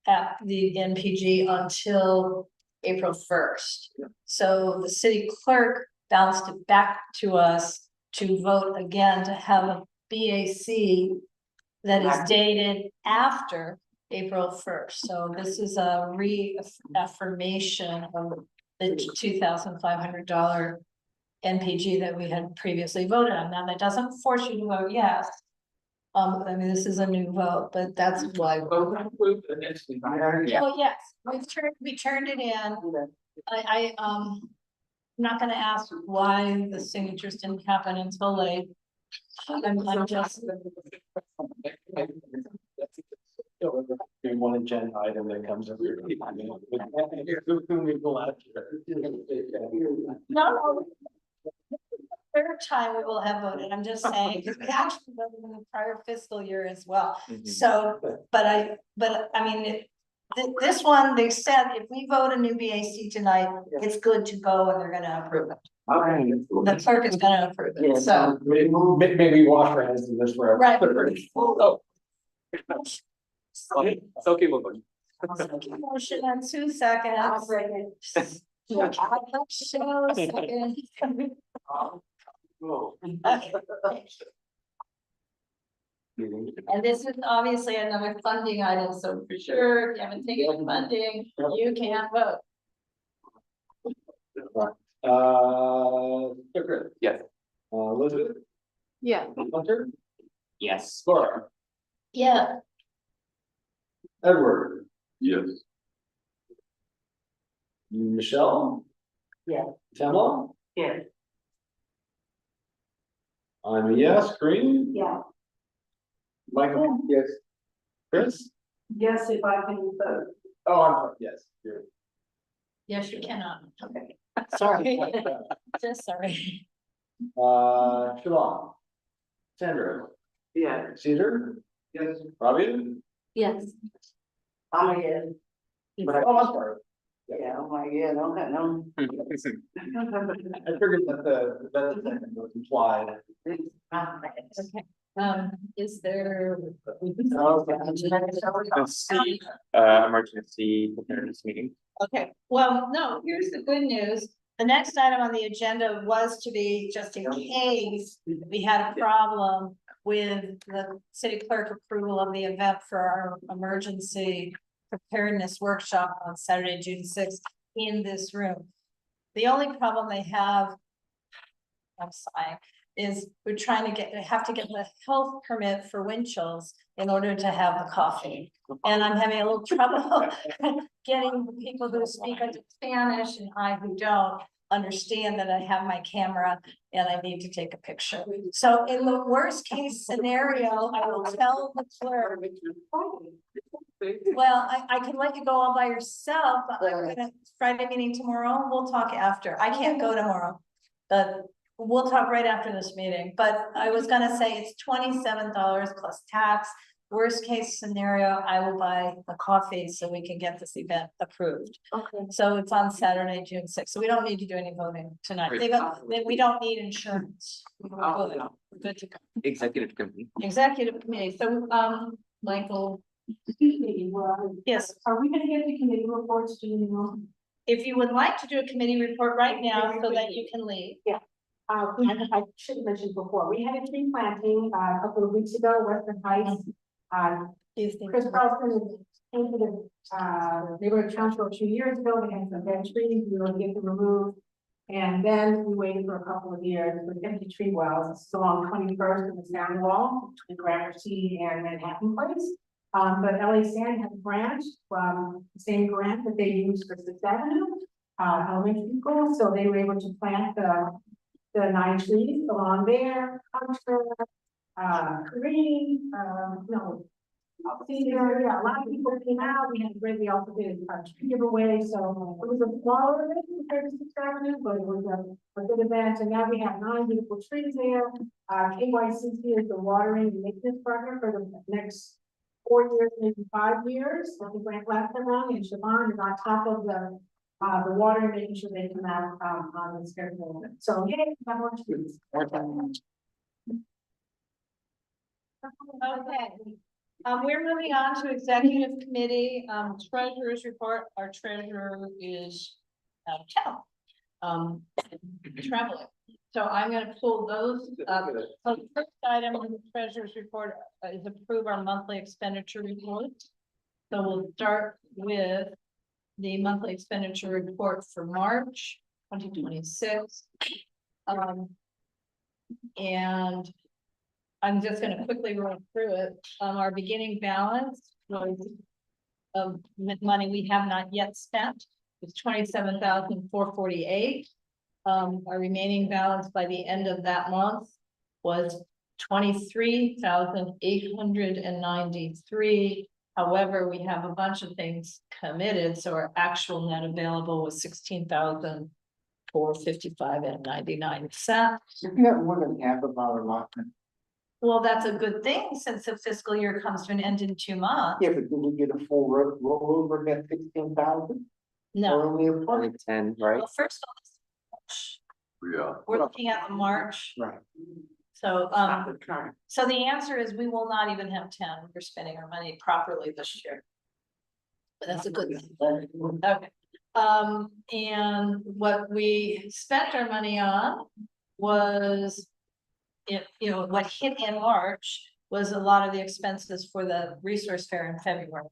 NPG until April 1st. So the city clerk bounced it back to us to vote again to have a BAC that is dated after April 1st. So this is a reaffirmation of the $2,500 NPG that we had previously voted on. Now, that doesn't force you to vote yes. I mean, this is a new vote, but that's why. Yeah. Oh, yes, we turned it in. I'm not gonna ask why the signatures didn't happen until late. I'm just. One agenda item that comes up. No. third time we will have voted, I'm just saying, because we actually voted in the prior fiscal year as well. So, but I mean, this one, they said if we vote a new BAC tonight, it's good to go and they're gonna approve it. The clerk is gonna approve it, so. Maybe wash our hands of this forever. Right. Oh. It's okay, we'll go. Motion and 2 seconds. I'll second. Second. And this is obviously another funding item, so for sure, if you haven't taken funding, you can't vote. Chris? Yes. Elizabeth? Yeah. Hunter? Yes. Laura? Yeah. Edward? Yes. Michelle? Yeah. Tamla? Yeah. I'm a yes. Green? Yeah. Michael? Yes. Chris? Yes, if I can vote. Oh, I'm sorry, yes. You're- Yes, you cannot. Okay. Sorry. Just sorry. Siobhan? Sandra? Yeah. Caesar? Yes. Robbie? Yes. I'm a yes. Oh, I'm sorry. Yeah, I'm like, yeah, don't got no. I figured that the second was implied. Okay. Is there? Emergency preparedness meeting. Okay, well, no, here's the good news. The next item on the agenda was to be, just in case we had a problem with the city clerk approval of the event for our emergency preparedness workshop on Saturday, June 6th in this room. The only problem they have, I'm sighing, is we're trying to have to get the health permit for wind chills in order to have the coffee. And I'm having a little trouble getting people who speak Spanish and I who don't understand that I have my camera and I need to take a picture. So in the worst case scenario, I will tell the clerk. Well, I can let you go all by yourself, but I'm gonna Friday meeting tomorrow, we'll talk after. I can't go tomorrow, but we'll talk right after this meeting. But I was gonna say it's $27 plus tax. Worst case scenario, I will buy the coffee so we can get this event approved. Okay. So it's on Saturday, June 6th. So we don't need to do any voting tonight. We don't need insurance. We're good to go. Executive committee. Executive committee. So, Michael. Excuse me, well, Yes. are we gonna get the committee reports, do you know? If you would like to do a committee report right now so that you can leave. I should have mentioned before, we had a tree planting a couple of weeks ago, Western Heights. Chris Carlson came to the neighborhood council 2 years ago, we had some dead trees, we were gonna get them removed. And then we waited for a couple of years with empty tree wells, it's along 21st and the Sound Wall, between Gramercy and Manhattan Place. But LA Sand has a branch from the same grant that they used for Sixth Avenue, elementary school, so they were able to plant the 9 trees along there, green, cedar, yeah, a lot of people came out, we had a great, we also did a tree giveaway, so it was a smaller event compared to Sixth Avenue, but it was a good event, and now we have 9 beautiful trees there. KYCC is the watering and maintenance partner for the next 4 years, maybe 5 years, so the grant last around, and Siobhan is on top of the water and making sure they come out on the schedule. So, yay, have more trees. Okay. We're moving on to executive committee, treasurer's report. Our treasurer is out of town, traveling. So I'm gonna pull those up. So the first item on the treasurer's report is approve our monthly expenditure report. So we'll start with the monthly expenditure report for March 2026. And I'm just gonna quickly run through it. Our beginning balance was of money we have not yet spent. It's 27,448. Our remaining balance by the end of that month was 23,893. However, we have a bunch of things committed, so our actual net available was 16,000 $455.99. If you have more than half of our allotment, Well, that's a good thing since the fiscal year comes to an end in 2 months. yeah, but do we get a full rollover at 16,000? No, Or only a Only part? 10, right? well, first of all, Yeah. we're looking at the March. Right. So, Not the current. so the answer is we will not even have 10. We're spending our money properly this year. But that's a good thing. Okay. And what we spent our money on was, what hit in March was a lot of the expenses for the resource fair in February.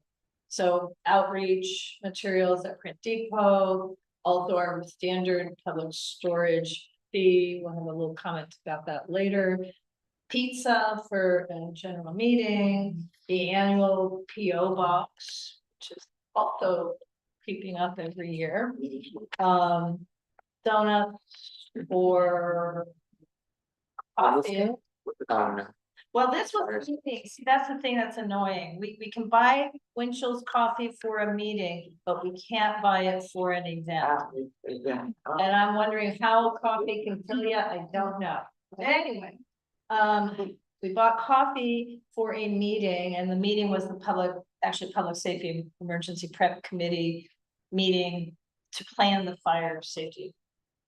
So outreach materials at Print Depot, also our standard public storage fee. We'll have a little comment about that later. Pizza for a general meeting, the annual PO box, which is also keeping up every year. Donuts for coffee. No. Well, this was, see, that's the thing that's annoying. We can buy Winchell's coffee for a meeting, but we can't buy it for an event. Yeah. And I'm wondering how coffee can fill you, I don't know. Anyway, we bought coffee for a meeting, and the meeting was the public safety and emergency prep committee meeting to plan the fire safety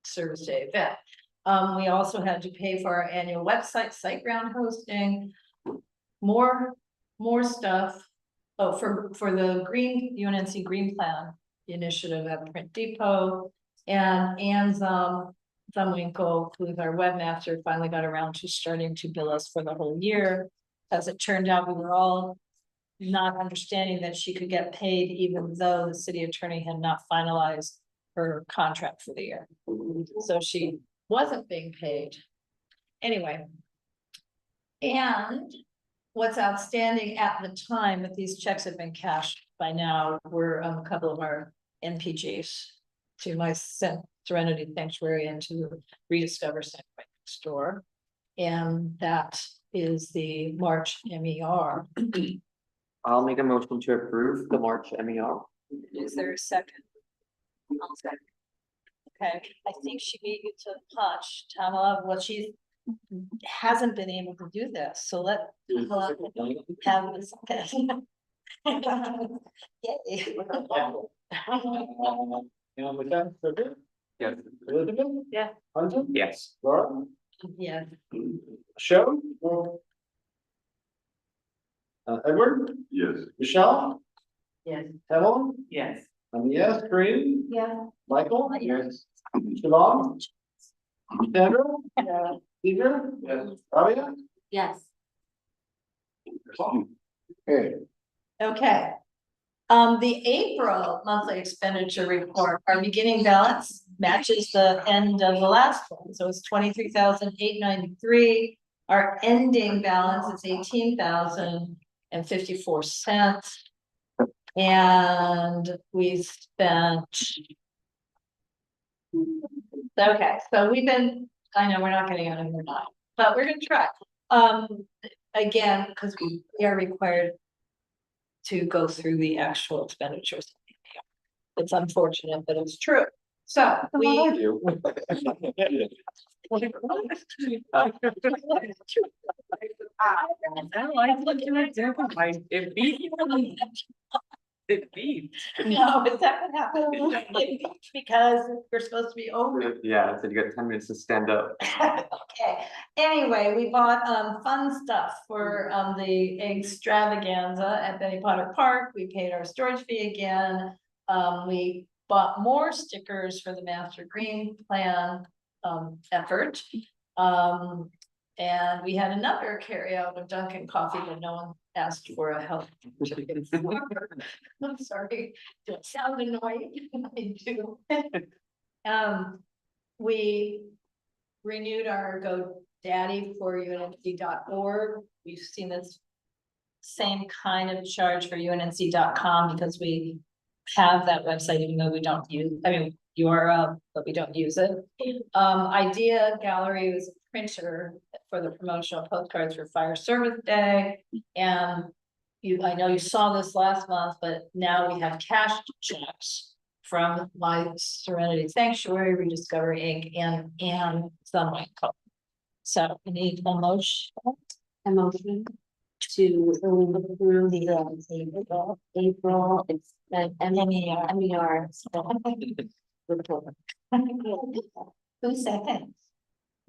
service day event. We also had to pay for our annual website, SiteGround hosting, more stuff. Oh, for the UNC Green Plan initiative at Print Depot, and Winkle, who's our webmaster, finally got around to starting to bill us for the whole year. As it turned out, we were all not understanding that she could get paid even though the city attorney had not finalized her contract for the year. So she wasn't being paid. Anyway. And what's outstanding at the time that these checks have been cashed by now were a couple of our NPGs to my Serenity Sanctuary and to Rediscover Sanctuary Store. And that is the March MER. I'll make a motion to approve the March MER. Is there a second? I'll second. Okay, I think she beat you to the punch, Tamala. Well, she hasn't been able to do this, so let Tamala have this. Yay. With that, so good. Yes. Elizabeth? Yeah. Hunter? Yes. Laura? Yeah. Show? Edward? Yes. Michelle? Yes. Evelyn? Yes. Yes, Kareem? Yeah. Michael? Yes. Siobhan? Sandra? Yeah. Peter? Yes. Rabia? Yes. Okay. Okay. The April monthly expenditure report, our beginning balance matches the end of the last one, so it's 23,893. Our ending balance is 18,054. And we spent. Okay, so we've been, I know we're not getting out of here now, but we're gonna try. Again, because we are required to go through the actual expenditures. It's unfortunate, but it's true. So we. It beats. No, is that what happened? It beats because we're supposed to be over. Yeah, so you got 10 minutes to stand up. Okay, anyway, we bought fun stuff for the extravaganza at Betty Potter Park. We paid our storage fee again. We bought more stickers for the Master Green Plan effort. And we had another carry out of Dunkin' coffee that no one asked for a help. I'm sorry, do it sound annoying? I do. We renewed our GoDaddy for UNC.org. We've seen this same kind of charge for UNC.com because we have that website, even though we don't use, URL, but we don't use it. Idea Gallery was a printer for the promotional postcards for Fire Service Day. And I know you saw this last month, but now we have cashed checks from My Serenity Sanctuary, Rediscovery Inc. and Sunlight Co. So we need a motion. A motion to approve the April, it's MER. Report. Who seconds?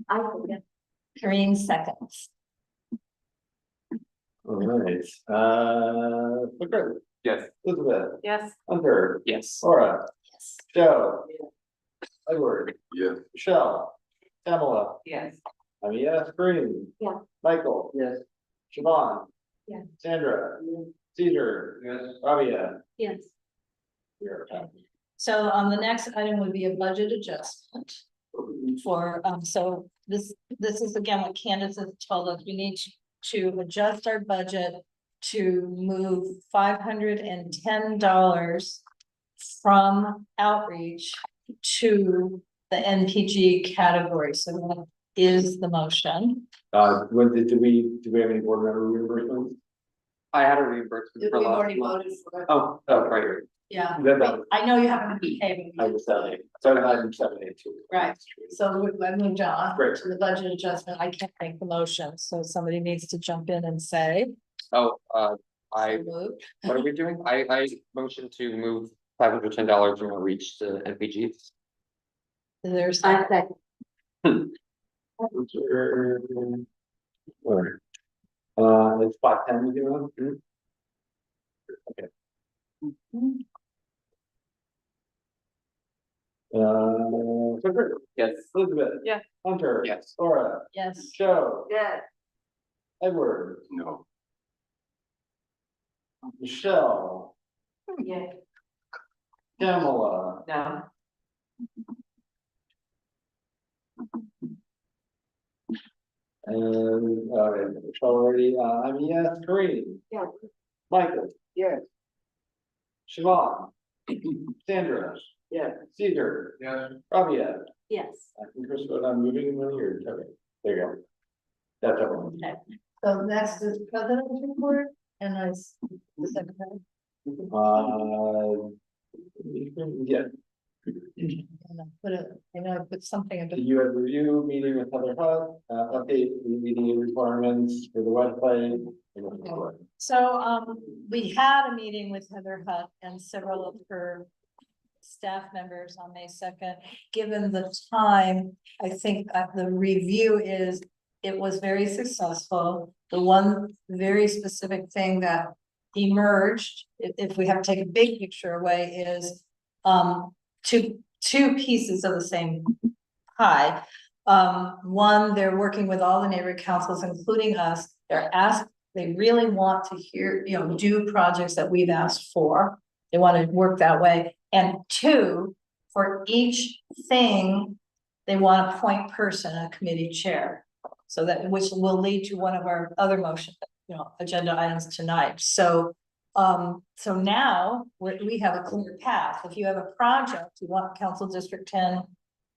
I forget. Kareem seconds. All right, McGregor. Yes. Elizabeth. Yes. Hunter. Yes. Laura. Yes. Joe. Edward. Yes. Michelle. Pamela. Yes. I mean, yes, Green. Yeah. Michael. Yes. Siobhan. Yeah. Sandra. Cesar. Yes. Rabia. Yes. You're happy. So the next item would be a budget adjustment for, so this is again what Candace has told us, we need to adjust our budget to move $510 from outreach to the NPG category. So that is the motion. When do we have any board member reimbursements? I had a reimbursement for We've last already month. voted for it. Oh, right. Yeah, Then I know you haven't been paying. I was 782. Right, so I moved on Great. to the budget adjustment. I can't make the motion, so somebody needs to jump in and say. Oh, I, So moved. what are we doing? I motion to move $510 from reach to NPG. There's. I second. Alright. It's 510 you know? Okay. McGregor. Yes. Elizabeth. Yes. Hunter. Yes. Laura. Yes. Joe. Yes. Edward. No. Michelle. Yeah. Pamela. No. And, Michelle already, I mean, yes, Kareem. Yeah. Michael. Yes. Siobhan. Sandra. Yeah. Cesar. Yeah. Rabia. Yes. I think Chris, but I'm moving money or, okay, there you go. That's everyone. So next is president's report and I. The secretary. Yeah, And I put it, I know I put something in. you have review meeting with Heather Hutt, update the meeting requirements for the website. So, we had a meeting with Heather Hutt and several of her staff members on May 2nd. Given the time, I think the review is, it was very successful. The one very specific thing that emerged, if we have to take a big picture away, is two pieces of the same pie. One, they're working with all the neighborhood councils, including us. They really want to hear, do projects that we've asked for. They want to work that way. And two, for each thing, they want a point person, a committee chair. So that, which will lead to one of our other motion, agenda items tonight. So now we have a clear path. If you have a project you want Council District 10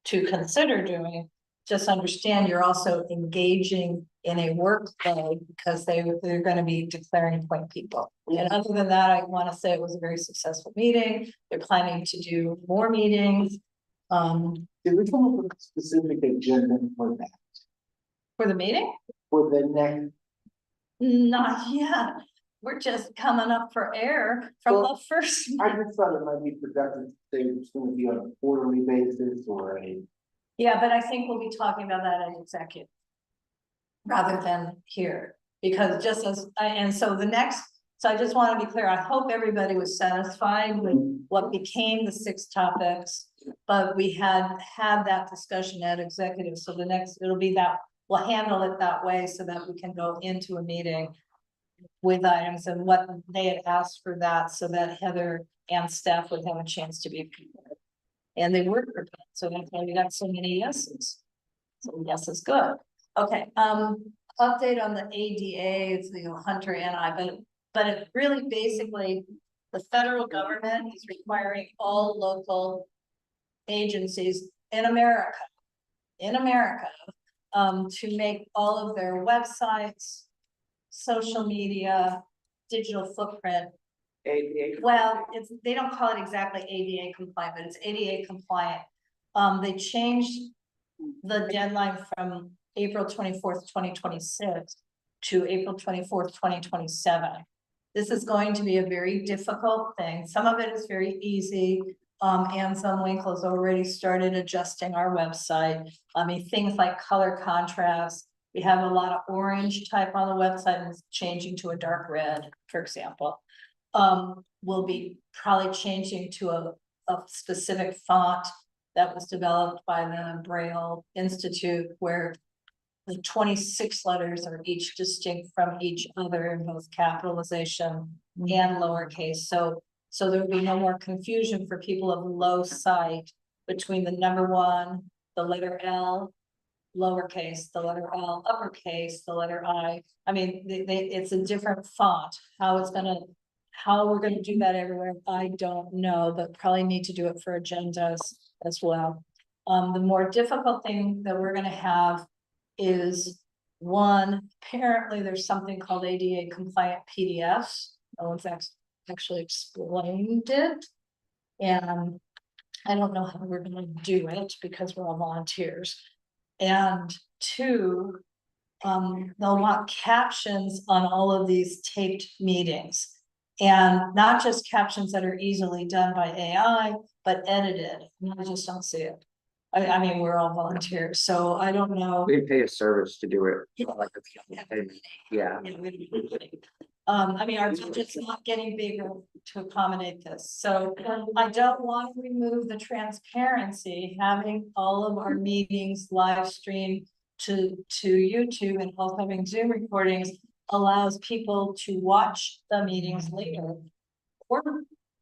to consider doing, just understand you're also engaging in a workflow because they're going to be declaring point people. And other than that, I want to say it was a very successful meeting. They're planning to do more meetings. Did we come up with a specific agenda for that, For the meeting? for the next? Not yet. We're just coming up for air from the first. I just thought it might be productive to say it's gonna be on a quarterly basis or a. Yeah, but I think we'll be talking about that in executive. Rather than here, because just as, so I just want to be clear, I hope everybody was satisfied with what became the 6 topics. But we had that discussion at executive, so it'll be that, we'll handle it that way so that we can go into a meeting with items and what they had asked for that, so that Heather and staff would have a chance to be prepared. And they were prepared, so that's why we got so many yeses. So yes is good. Okay, update on the ADA, it's Hunter and I, but it really basically, the federal government is requiring all local agencies in America, to make all of their websites, social media, digital footprint ADA. Well, it's, they don't call it exactly ADA compliant, but it's ADA compliant. They changed the deadline from April 24th, 2026 to April 24th, 2027. This is going to be a very difficult thing. Some of it is very easy. Anne Zumwinkle has already started adjusting our website. I mean, things like color contrast. We have a lot of orange type on the website and it's changing to a dark red, for example. We'll be probably changing to a specific font that was developed by the Braille Institute, where the 26 letters are each distinct from each other in both capitalization and lowercase. So there will be no more confusion for people of low sight between the number 1, the letter L, lowercase, the letter L, uppercase, the letter I. I mean, it's a different font. How we're gonna do that everywhere, I don't know, but probably need to do it for agendas as well. The more difficult thing that we're gonna have is, one, apparently there's something called ADA compliant PDFs. No one's actually explained it. And I don't know how we're gonna do it because we're all volunteers. And 2, they'll want captions on all of these taped meetings. And not just captions that are easily done by AI, but edited. I just don't see it. I mean, we're all volunteers, so I don't know. We pay a service to do it. Like yeah. I mean, our budget's not getting bigger to accommodate this, so I don't want to remove the transparency, having all of our meetings live streamed to YouTube and also having Zoom recordings allows people to watch the meetings later. Or,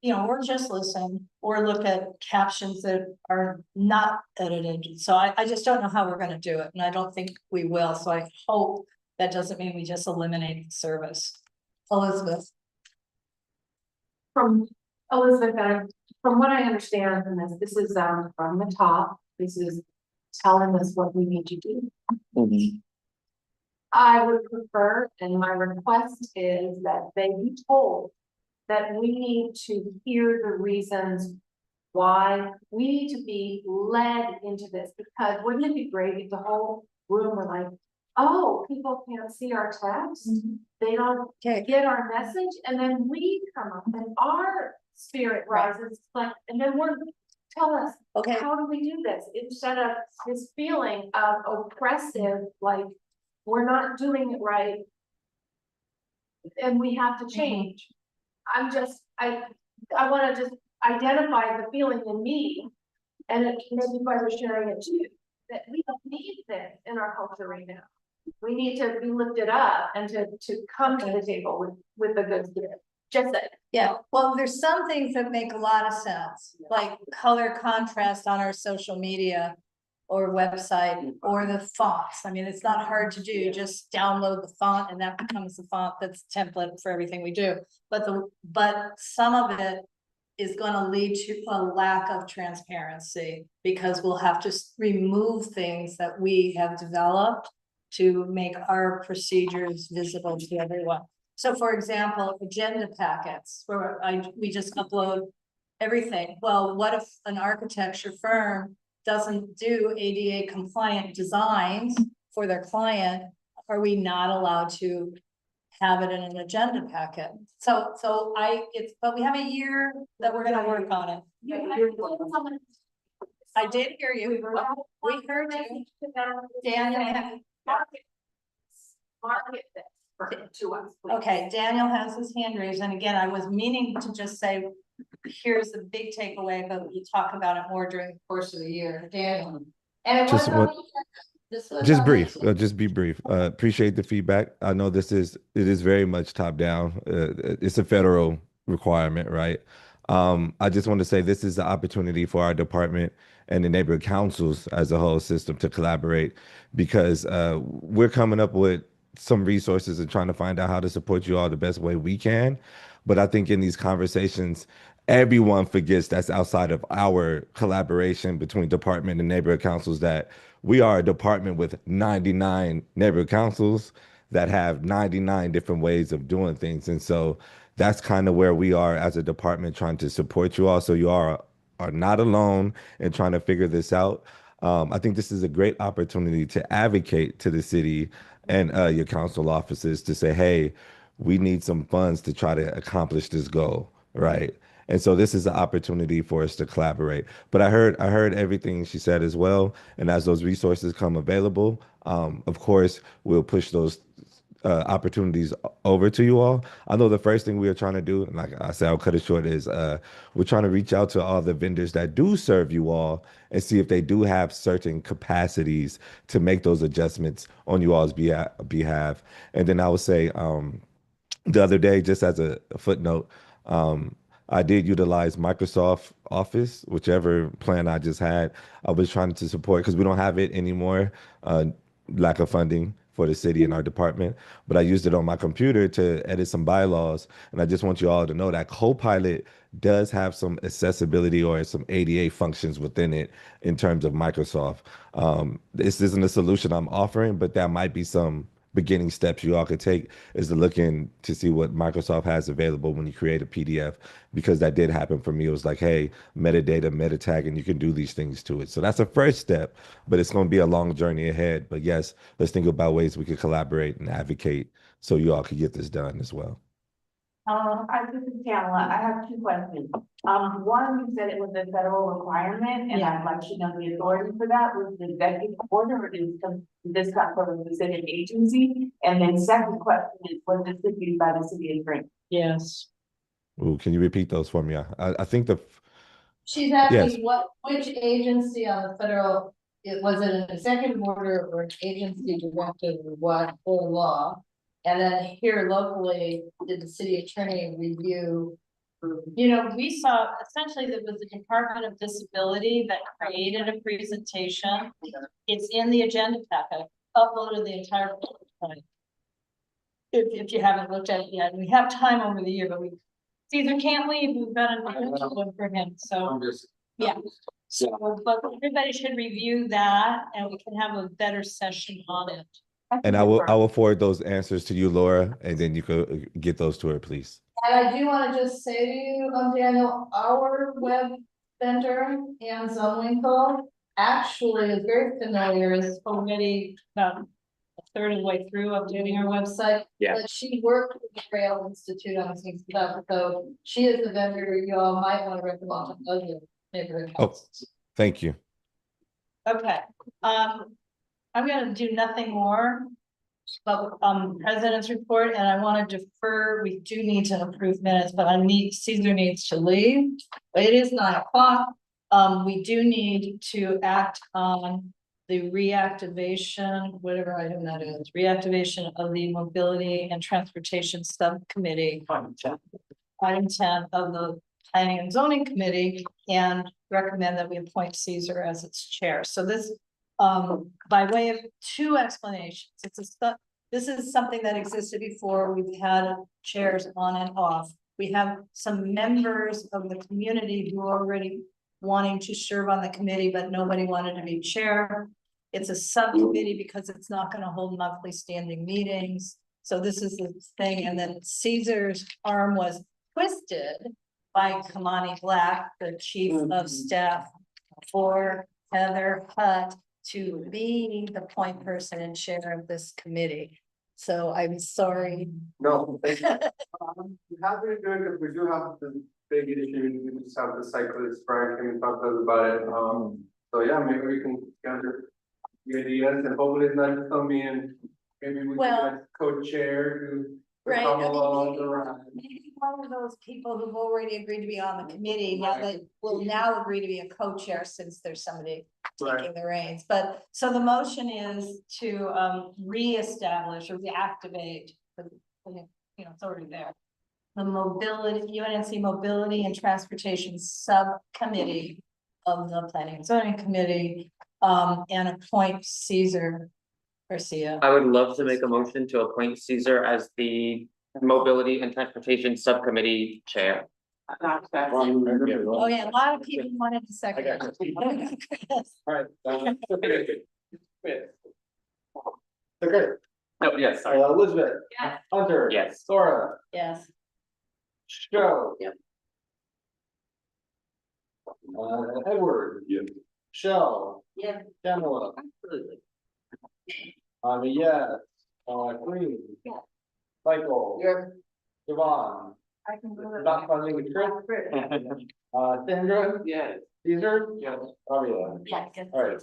or just listen or look at captions that are not edited. So I just don't know how we're gonna do it, and I don't think we will, so I hope that doesn't mean we just eliminate the service. Elizabeth. From Elizabeth, from what I understand from this is from the top, this is telling us what we need to do. I would prefer, and my request is that they be told that we need to hear the reasons why we need to be led into this, because wouldn't it be great if the whole room were like, oh, people can't see our text, they don't get our message, and then we come up and our spirit rises, like, and then tell us, how do we do this? Instead of this feeling of oppressive, like, we're not doing it right, and we have to change. I wanna just identify the feeling in me, and maybe you guys are sharing it too, that we don't need this in our culture right now. We need to be lifted up and to come to the table with a good spirit. Just that. Yeah, well, there's some things that make a lot of sense, like color contrast on our social media or website, or the fonts. I mean, it's not hard to do, just download the font and that becomes the font that's template for everything we do. But some of it is gonna lead to a lack of transparency, because we'll have to remove things that we have developed to make our procedures visible to everyone. So for example, agenda packets, where we just upload everything. Well, what if an architecture firm doesn't do ADA compliant designs for their client? Are we not allowed to have it in an agenda packet? But we have a year that we're gonna work on it. I did hear you. We heard you. Daniel. Market this to us. Please. Okay, Daniel has his hand raised, and again, I was meaning to just say, here's the big takeaway, but we'll talk about it more during the course of the year. Daniel. And it Just wasn't brief, just be brief. Appreciate the feedback. I know it is very much top down. It's a federal requirement, right? I just want to say this is the opportunity for our department and the neighborhood councils as a whole system to collaborate, because we're coming up with some resources and trying to find out how to support you all the best way we can. But I think in these conversations, everyone forgets that's outside of our collaboration between department and neighborhood councils, that we are a department with 99 neighborhood councils that have 99 different ways of doing things. And so that's kind of where we are as a department trying to support you all. So you are not alone in trying to figure this out. I think this is a great opportunity to advocate to the city and your council offices to say, hey, we need some funds to try to accomplish this goal, right? And so this is an opportunity for us to collaborate. But I heard everything she said as well. And as those resources come available, of course, we'll push those opportunities over to you all. I know the first thing we are trying to do, and like I said, I'll cut it short, is we're trying to reach out to all the vendors that do serve you all and see if they do have certain capacities to make those adjustments on you all's behalf. And then I would say, the other day, just as a footnote, I did utilize Microsoft Office, whichever plan I just had. I was trying to support because we don't have it anymore, lack of funding for the city and our department. But I used it on my computer to edit some bylaws. And I just want you all to know that Copilot does have some accessibility or some ADA functions within it in terms of Microsoft. This isn't a solution I'm offering, but that might be some beginning steps you all could take, is to look in to see what Microsoft has available when you create a PDF, because that did happen for me. It was like, hey, metadata, meta tag, and you can do these things to it. So that's a first step, but it's going to be a long journey ahead. But yes, let's think about ways we could collaborate and advocate so you all could get this done as well. This is Pamela. I have two questions. One, you said it was a federal requirement, and I'd like to know the authority for that. Was the executive order, or is this come from the city agency? And then second question is, was this issued by the city attorney? Yes. Ooh, can you repeat those for me? I think She's yes. asking which agency on the federal, was it an executive order or an agency directive or what, or law? And then here locally, did the city attorney review? You know, we saw essentially there was the Department of Disability that created a presentation. It's in the agenda packet, uploaded the entire PowerPoint. If you haven't looked at it yet, we have time over the year, but Caesar can't leave, we've got an one for him, so. Yeah, so, but everybody should review that and we can have a better session on it. And I will forward those answers to you, Laura, and then you could get those to her, please. And I do want to just say to you, Daniel, our web vendor, Ann Zumwinkle, actually is very familiar, is already about a third of the way through updating our website. Yeah. But she worked with the Trail Institute on some stuff, so she is the vendor you all might want to recommend to other neighborhood councils. Thank you. Okay, I'm gonna do nothing more. But president's report, and I want to defer, we do need to approve minutes, but Caesar needs to leave. It is 9 o'clock. We do need to act on the reactivation, whatever item that is, reactivation of the mobility and transportation subcommittee. Item 10 of the planning and zoning committee, and recommend that we appoint Caesar as its chair. So this, by way of two explanations, this is something that existed before. We've had chairs on and off. We have some members of the community who are already wanting to serve on the committee, but nobody wanted to be chair. It's a subcommittee because it's not going to hold monthly standing meetings. So this is the thing. And then Caesar's arm was twisted by Kamani Black, the chief of staff for Heather Hutt, to be the point person and chair of this committee. So I'm sorry. No, thank you. We have to do it because we do have the big issue. We just have the cyclist, Brian came and talk to us about it. So yeah, maybe we can gather the ideas, and hopefully it's not just on me, and maybe we can co-chair to come along the ride. Maybe one of those people who've already agreed to be on the committee, now that will now agree to be a co-chair since there's somebody taking the reins. But so the motion is to reestablish or reactivate it's already there. The UNC Mobility and Transportation Subcommittee of the Planning and Zoning Committee, and appoint Caesar Garcia. I would love to make a motion to appoint Caesar as the Mobility and Transportation Subcommittee Chair. Oh yeah, a lot of people wanted to second. Alright. Okay. Oh, yes, sorry. Elizabeth. Yes. Hunter. Yes. Sora. Yes. Show. Yep. Edward. Yes. Shell. Yeah. Pamela. Absolutely. I'm a yes. Green. Yeah. Michael. Yes. Devon. I can go. Not funding with Chris. Sandra. Yes. Caesar. Yes. Fabiola. Yes. All right.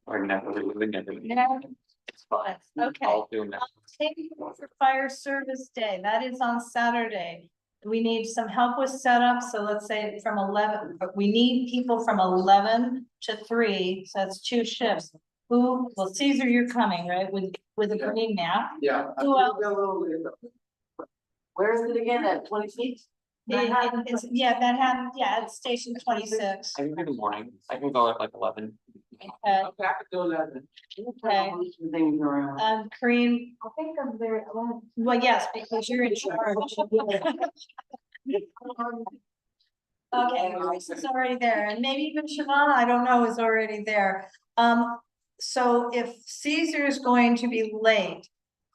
Or never, never. No, it's fine. Okay. I'll do that. Take you for fire service day. That is on Saturday. We need some help with setup. So let's say from 11, but we need people from 11 to 3. So that's 2 shifts. Who, well, Caesar, you're coming, right? With a green map. Yeah. Who else? Where is it again? At 26? It's station 26. I can do the morning. I can go at like 11. Okay. I could do that. Okay. Things around. Kareem, I think I'm very, well, yes, because you're in charge. Okay, Grace is already there, and maybe even Siobhan, I don't know, is already there. So if Caesar is going to be late,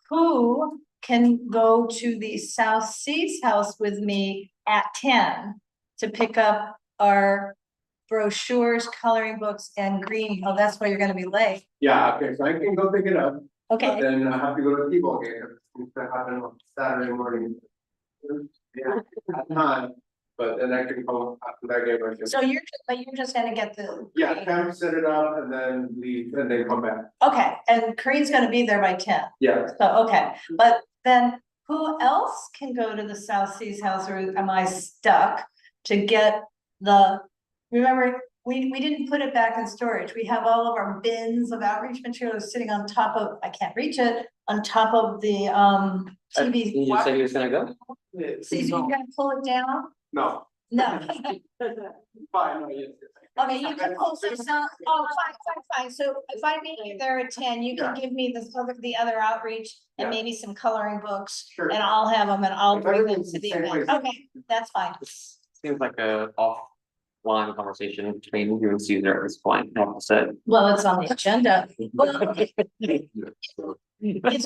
who can go to the South Seas house with me at 10 to pick up our brochures, coloring books, and green? Oh, that's why you're gonna be late. Yeah, okay, so I can go pick it up. Okay. But then I have to go to the T-ball game. It's gonna happen on Saturday morning. Yeah, at time, but then I can come after that game. I can- So you're just gonna get the. Yeah, camp set it up and then leave and then come back. Okay, and Kareem's gonna be there by 10. Yeah. So, okay, but then who else can go to the South Seas house, or am I stuck to get remember, we didn't put it back in storage. We have all of our bins of outreach materials sitting on top of, I can't reach it, on top of the TV. You said he was gonna go? Caesar, you gonna pull it down? No. No. Fine, no, yes. Okay, you can pull this down. Oh, fine. So if I meet you there at 10, you can give me the other outreach and Yeah. maybe some coloring books. Sure. And I'll have them and I'll If bring them everything's to the the same event. place. Okay, that's fine. This seems like a offline conversation between you and Caesar at this point, I have to say. Well, it's on the agenda. Well, it's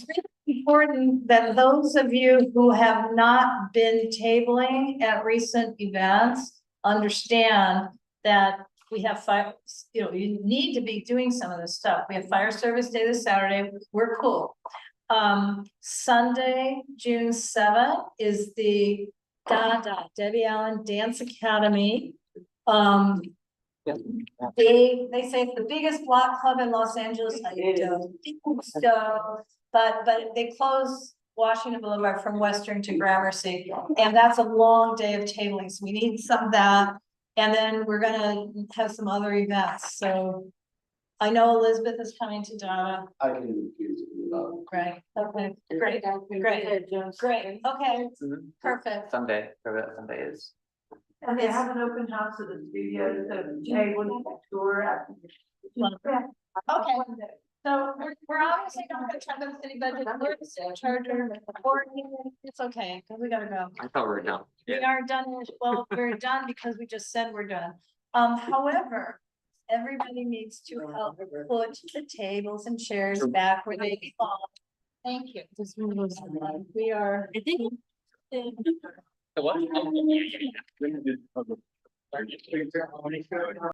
really important that those of you who have not been tabling at recent events understand that we have you need to be doing some of this stuff. We have fire service day this Saturday. We're cool. Sunday, June 7th is the Debbie Allen Dance Academy. They say it's the biggest block club in Los Angeles. I don't think so, but they close Washington Boulevard from Western to Gramercy, and that's a long day of tabling, so we need some of that. And then we're gonna have some other events, so I know Elizabeth is coming to Donna. I can refuse it. Great, okay, great, okay, perfect. Someday, whatever that Sunday is. And they have an open house at the studio, so table tour. Okay, so we're obviously not gonna talk about the city budget, we're the charger, or it's okay, because we gotta go. I thought we were done. We are done, well, we're done because we just said we're done. However, everybody needs to help put the tables and chairs back where they belong. Thank you. We are. The what?